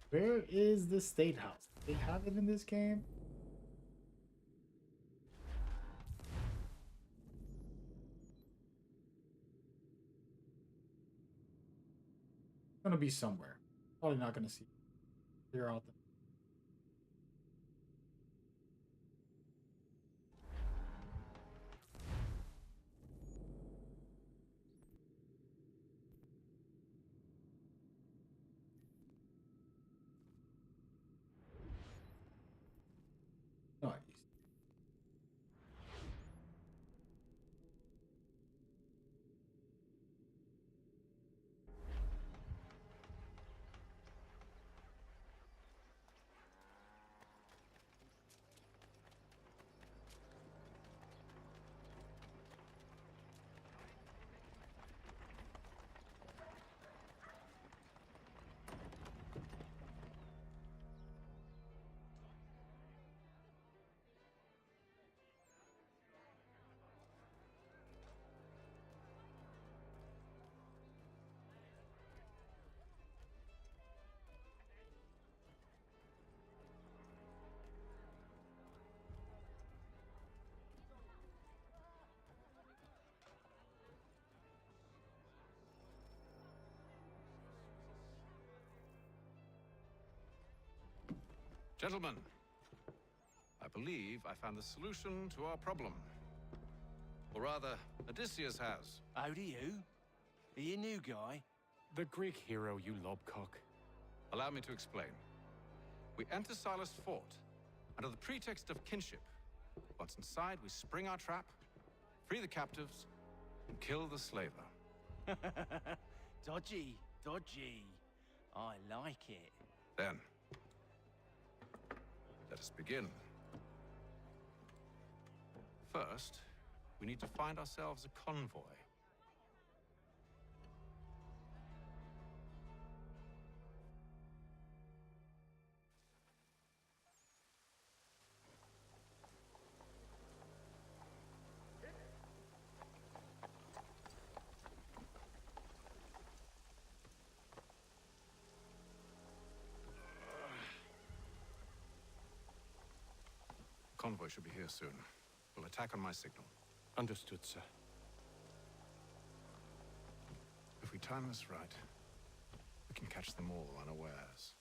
Speaker 1: Where is the State House? They have it in this game? It's gonna be somewhere. Probably not gonna see. Figure out the Nice.
Speaker 5: Gentlemen, I believe I found the solution to our problem. Or rather, Odysseus has.
Speaker 2: How do you? Are you a new guy?
Speaker 19: The Greek hero, you lobcock.
Speaker 5: Allow me to explain. We enter Silas' fort under the pretext of kinship. Once inside, we spring our trap, free the captives, and kill the slaver.
Speaker 2: Dodgy, dodgy. I like it.
Speaker 5: Then, let us begin. First, we need to find ourselves a convoy. Convoy should be here soon. We'll Attack on my signal.
Speaker 19: Understood, sir.
Speaker 5: If we time this right, we can catch them all unawares.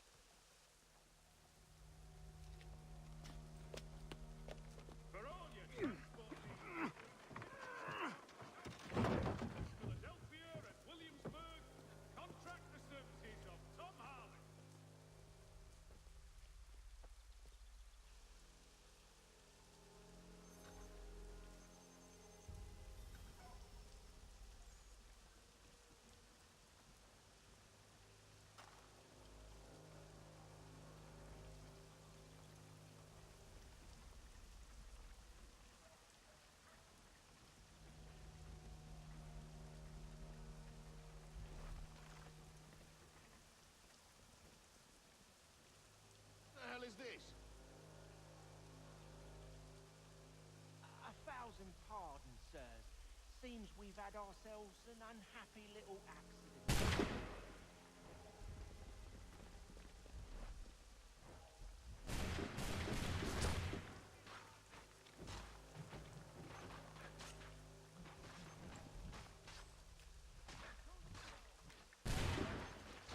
Speaker 19: Philadelphia and Williamsburg, contract the services of Tom Harley.
Speaker 18: The hell is this?
Speaker 21: A thousand pardons, sirs. Seems we've had ourselves an unhappy little accident.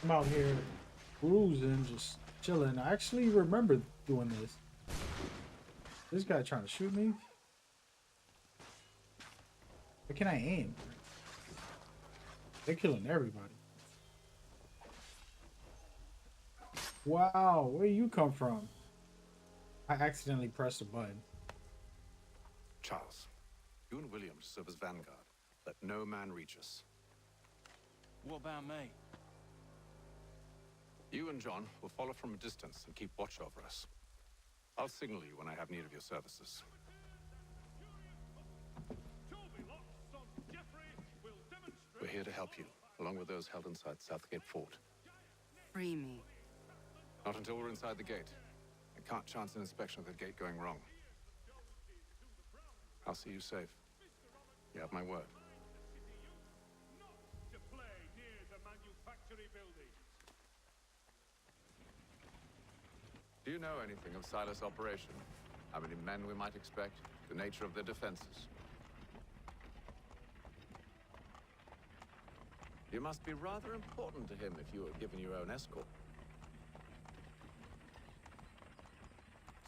Speaker 1: I'm out here cruising, just chilling. I actually remember doing this. This guy trying to shoot me? Where can I aim? They're killing everybody. Wow, where you come from? I accidentally pressed a button.
Speaker 5: Charles, you and Williams serve as vanguard. Let no man reach us.
Speaker 11: What about me?
Speaker 5: You and John will follow from a distance and keep watch over us. I'll signal you when I have need of your services. We're here to help you, along with those held inside Southgate Fort.
Speaker 8: Free me.
Speaker 5: Not until we're inside the gate. I can't chance an inspection of the gate going wrong. I'll see you safe. You have my word.
Speaker 19: To play near the manufactory building.
Speaker 5: Do you know anything of Silas' operation? How many men we might expect? The nature of their defenses? You must be rather important to him if you are given your own escort.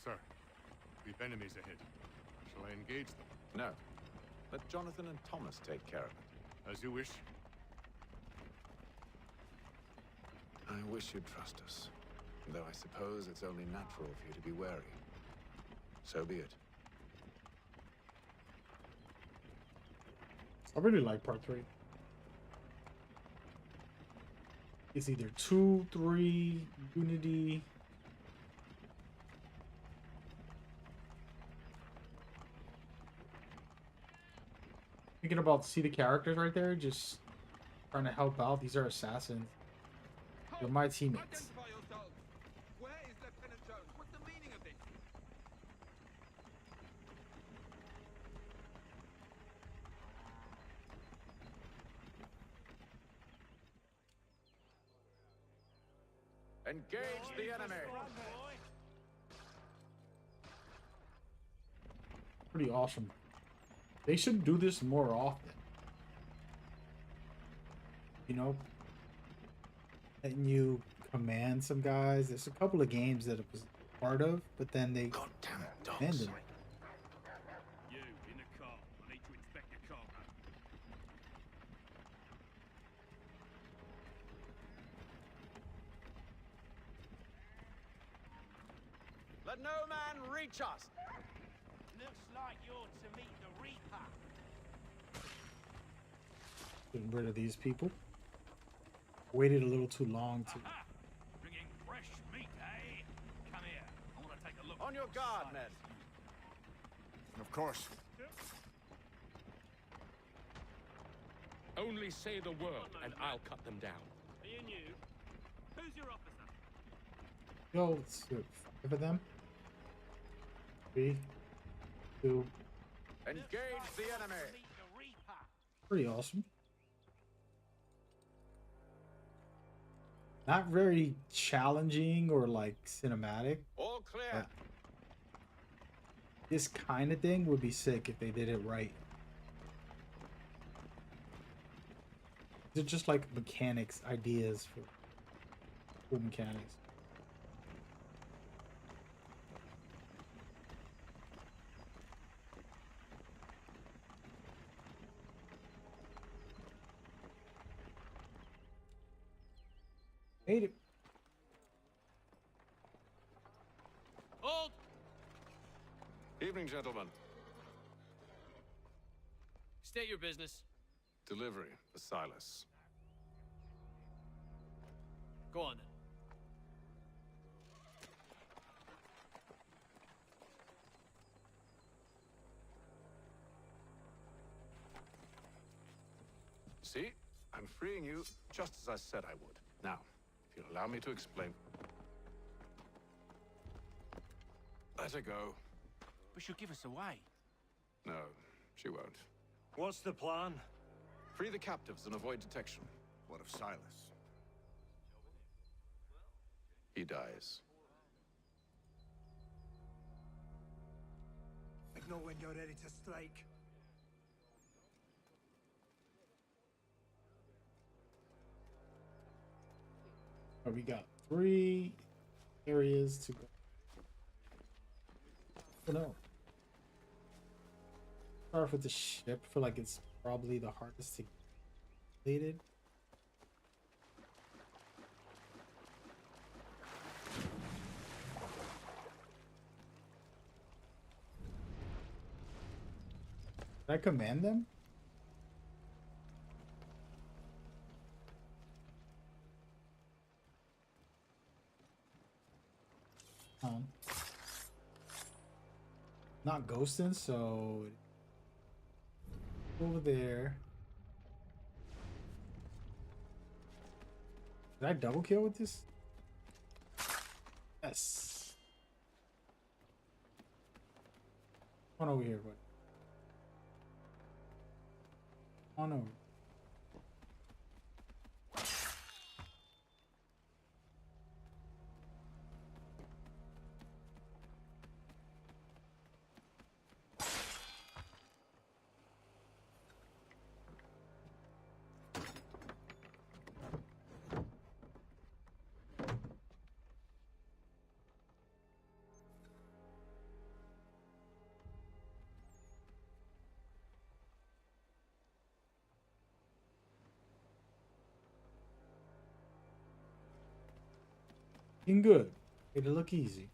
Speaker 19: Sir, we've enemies ahead. Shall I engage them?
Speaker 5: No. Let Jonathan and Thomas take care of it.
Speaker 19: As you wish.
Speaker 5: I wish you'd trust us. Though I suppose it's only natural for you to be wary. So be it.
Speaker 1: I really like part 3. It's either 2, 3, Unity. Thinking about see the characters right there, just trying to help out. These are assassins. They're my teammates.
Speaker 10: Identify yourselves. Where is Lieutenant Jones? What's the meaning of this?
Speaker 5: Engage the enemy!
Speaker 1: Pretty awesome. They should do this more often. You know, letting you command some guys. There's a couple of games that it was part of, but then they abandoned it.
Speaker 19: You, in the car. I need to inspect your cargo.
Speaker 21: Let no man reach us! Looks like you're to meet the Reaper.
Speaker 1: Getting rid of these people. Waited a little too long to.
Speaker 10: Bringing fresh meat, eh? Come here. I want to take a look.
Speaker 21: On your guard, men.
Speaker 15: Of course.
Speaker 19: Only say the word, and I'll cut them down.
Speaker 21: Are you new? Who's your officer?
Speaker 1: Yo, let's do 5 of them. 3, 2.
Speaker 5: Engage the enemy!
Speaker 1: Pretty awesome. Not very challenging or like cinematic.
Speaker 5: All clear.
Speaker 1: This kind of thing would be sick if they did it right. They're just like mechanics, ideas for cool mechanics. Hate it.
Speaker 5: Hold! Evening, gentlemen.
Speaker 21: State your business.
Speaker 5: Delivery for Silas.
Speaker 21: Go on then.
Speaker 5: See? I'm freeing you just as I said I would. Now, if you'll allow me to explain. Let her go.
Speaker 2: But she'll give us away.
Speaker 5: No, she won't.
Speaker 20: What's the plan?
Speaker 5: Free the captives and avoid detection.
Speaker 15: What of Silas?
Speaker 5: He dies.
Speaker 12: Signal when you're ready to strike.
Speaker 1: Oh, we got 3 areas to go. Oh no. Start off with the ship. I feel like it's probably the hardest to get completed. Did I command them? Not ghosting, so over there. Did I double kill with this? Yes. Come on over here, bud. Come on over. Looking good. It'll look easy.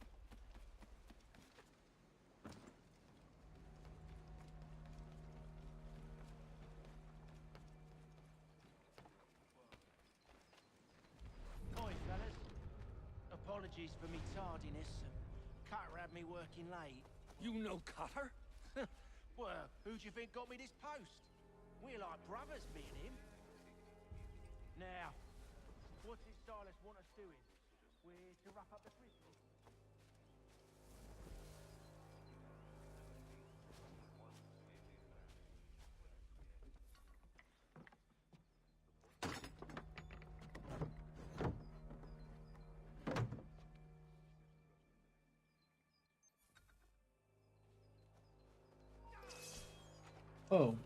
Speaker 2: Hi, fellas. Apologies for me tardiness. Cutter had me working late.
Speaker 7: You know Cutter?
Speaker 2: Well, who do you think got me this post? We're like brothers, me and him. Now, what does Silas want us doing? We're to wrap up the prison.
Speaker 1: Oh.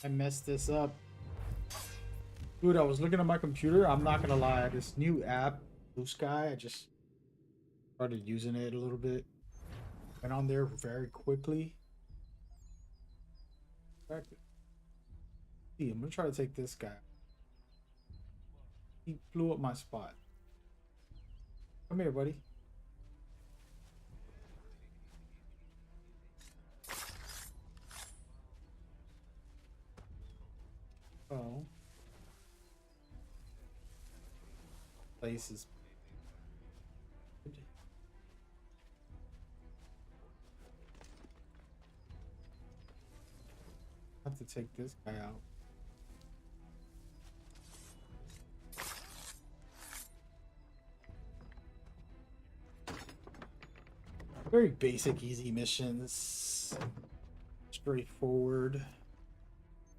Speaker 1: I messed this up. Dude, I was looking at my computer. I'm not gonna lie. This new app, Blue Sky, I just started using it a little bit. Went on there very quickly. See, I'm gonna try to take this guy. He blew up my spot. Come here, buddy. Oh. Place is I have to take this guy out. Very basic, easy missions. Straightforward.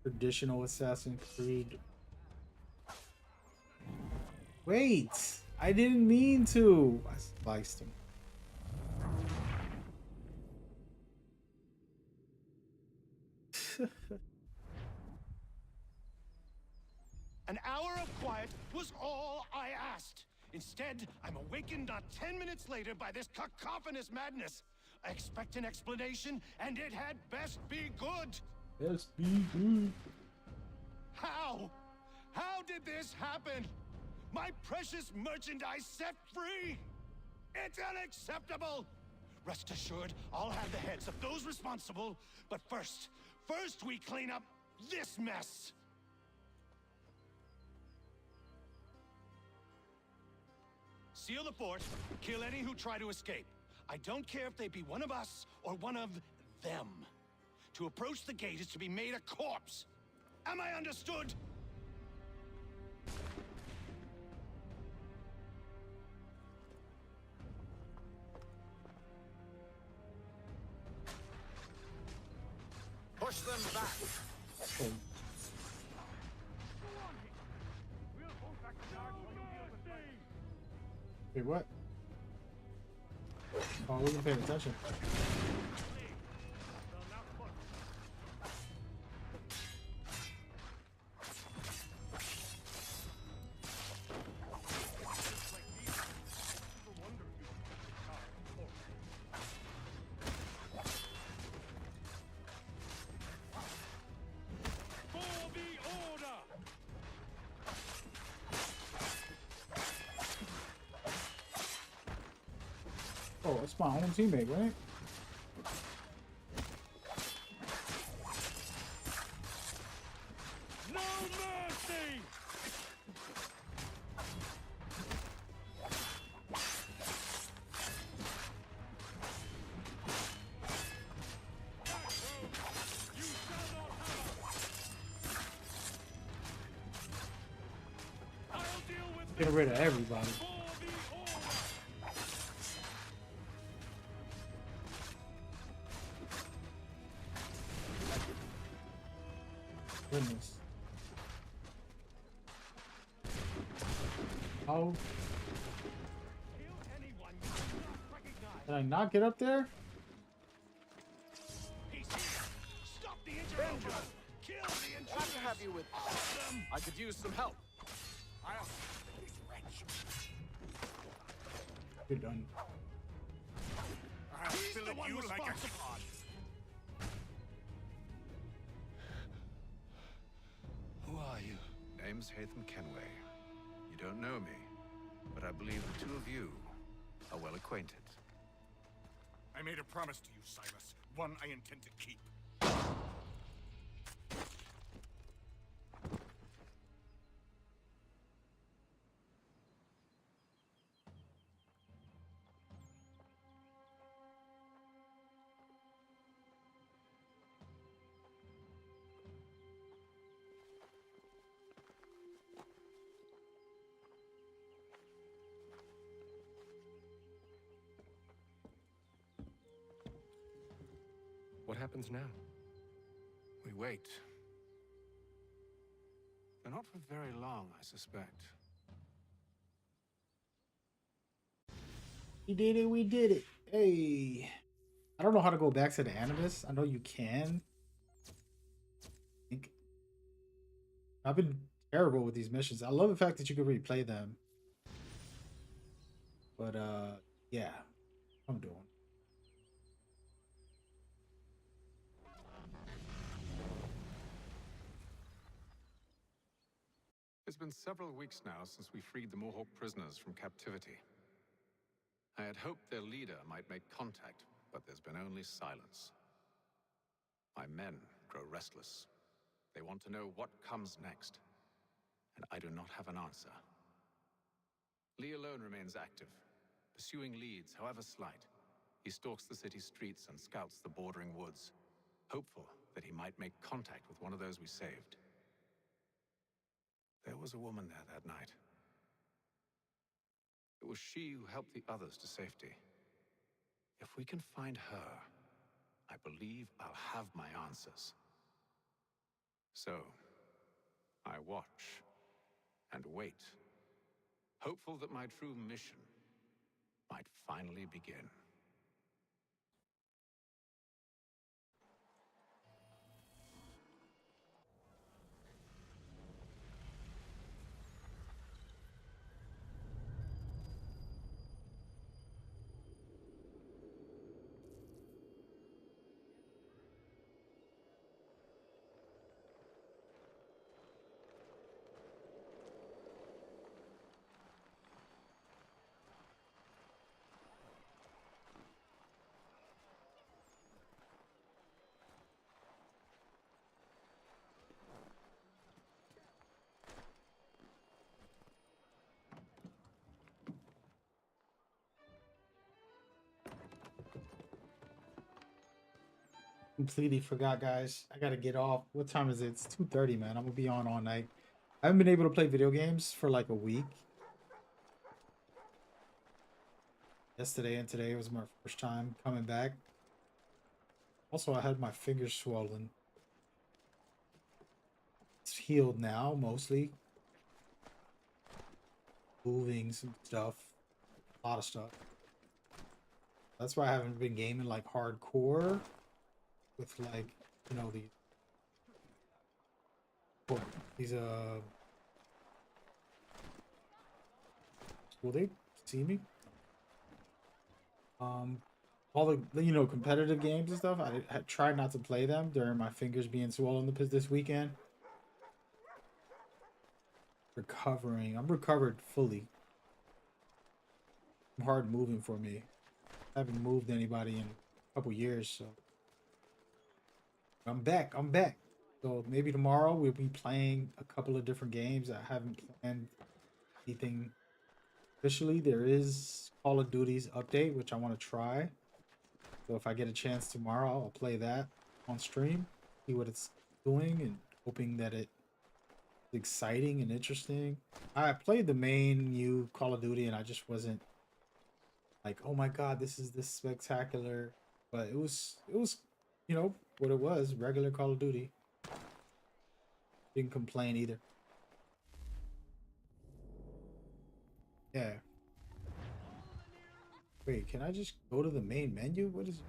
Speaker 1: Traditional Assassin's Creed. Wait! I didn't mean to! I spliced him.
Speaker 6: An hour of quiet was all I asked. Instead, I'm awakened not 10 minutes later by this cacophonous madness. I expect an explanation, and it had best be good.
Speaker 1: Best be good.
Speaker 6: How? How did this happen? My precious merchandise set free? It's unacceptable! Rest assured, I'll have the heads of those responsible. But first we clean up this mess. Seal the fort, kill any who try to escape. I don't care if they be one of us or one of them. To approach the gate is to be made a corpse. Am I understood?
Speaker 22: Push them back.
Speaker 1: Wait, what? Oh, I wasn't paying attention. Oh, it's my own teammate, right?
Speaker 6: No mercy!
Speaker 1: Get rid of everybody. Goodness. How did I not get up there?
Speaker 6: Stop the interruption! Kill the intruders!
Speaker 5: Glad to have you with us. I could use some help.
Speaker 1: You're done.
Speaker 6: I'll fill it you like a pod.
Speaker 4: Who are you? Name's Hatham Kenway. You don't know me, but I believe the two of you are well acquainted.
Speaker 7: I made a promise to you, Silas. One I intend to keep.
Speaker 5: What happens now?
Speaker 4: We wait. But not for very long, I suspect.
Speaker 1: We did it, we did it. Hey. I don't know how to go back to the Animus. I know you can. I've been terrible with these missions. I love the fact that you can replay them. But yeah, I'm doing.
Speaker 4: It's been several weeks now since we freed the Mohawk prisoners from captivity. I had hoped their leader might make contact, but there's been only silence. My men grow restless. They want to know what comes next, and I do not have an answer. Lee alone remains active, pursuing leads, however slight. He stalks the city streets and scouts the bordering woods, hopeful that he might make contact with one of those we saved. There was a woman there that night. It was she who helped the others to safety. If we can find her, I believe I'll have my answers. So, I watch and wait, hopeful that my true mission might finally begin.
Speaker 1: Completely forgot, guys. I gotta get off. What time is it? It's 2:30, man. I'm gonna be on all night. I haven't been able to play video games for like a week. Yesterday and today was my first time coming back. Also, I had my fingers swollen. It's healed now, mostly. Moving some stuff. A lot of stuff. That's why I haven't been gaming like hardcore. With like, you know, these will they see me? All the, you know, competitive games and stuff. I tried not to play them during my fingers being swollen this weekend. Recovering. I'm recovered fully. Hard moving for me. I haven't moved anybody in a couple years, so I'm back. So maybe tomorrow we'll be playing a couple of different games. I haven't planned anything officially. There is Call of Duty's update, which I want to try. So if I get a chance tomorrow, I'll play that on stream, see what it's doing, and hoping that it's exciting and interesting. I played the main new Call of Duty and I just wasn't like, oh my god, this is this spectacular. But it was, you know, what it was, regular Call of Duty. Didn't complain either. Yeah. Wait, can I just go to the main menu? What is it?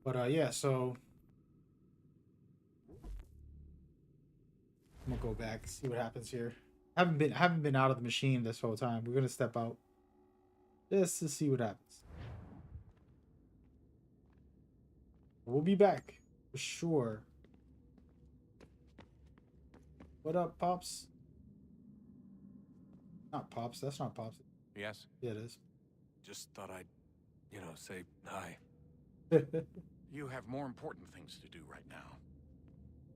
Speaker 1: But yeah, so I'm gonna go back, see what happens here. Haven't been out of the machine this whole time. We're gonna step out just to see what happens. We'll be back for sure. What up, Pops? Not Pops. That's not Pops.
Speaker 8: Yes?
Speaker 1: Yeah, it is.
Speaker 8: Just thought I'd, you know, say hi. You have more important things to do right now.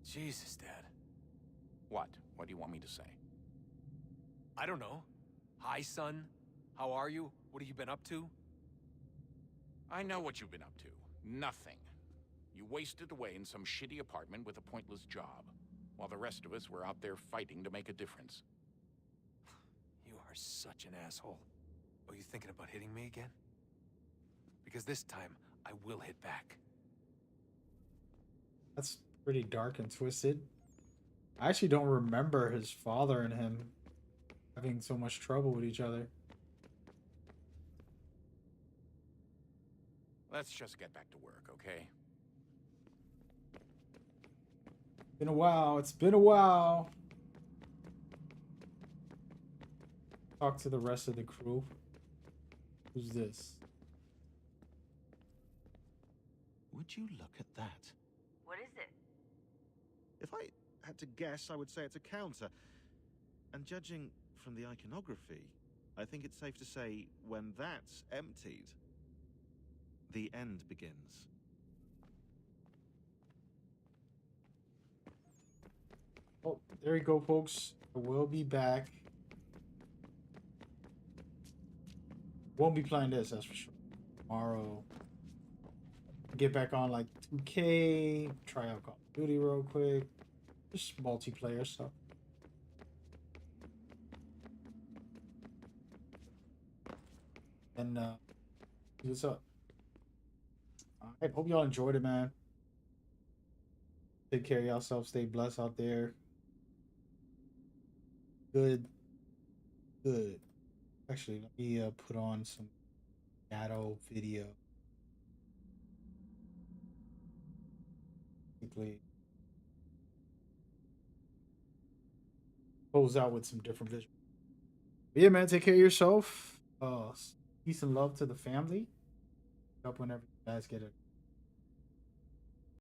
Speaker 10: Jesus, Dad.
Speaker 8: What? What do you want me to say?
Speaker 10: I don't know. Hi, son. How are you? What have you been up to?
Speaker 8: I know what you've been up to. Nothing. You wasted away in some shitty apartment with a pointless job, while the rest of us were out there fighting to make a difference.
Speaker 10: You are such an asshole. Are you thinking about hitting me again? Because this time, I will hit back.
Speaker 1: That's pretty dark and twisted. I actually don't remember his father and him having so much trouble with each other.
Speaker 8: Let's just get back to work, okay?
Speaker 1: Been a while. It's been a while. Talk to the rest of the crew. Who's this?
Speaker 9: Would you look at that?
Speaker 23: What is it?
Speaker 9: If I had to guess, I would say it's a counter. And judging from the iconography, I think it's safe to say when that's emptied, the end begins.
Speaker 1: Oh, there you go, folks. I will be back. Won't be playing this, that's for sure. Tomorrow. Get back on like 2K. Try out Call of Duty real quick. Just multiplayer stuff. And see what's up. I hope y'all enjoyed it, man. Take care of yourself. Stay blessed out there. Good. Actually, let me put on some shadow video. Quickly close out with some different visuals. But yeah, man, take care of yourself. Peace and love to the family. Up whenever you guys get it.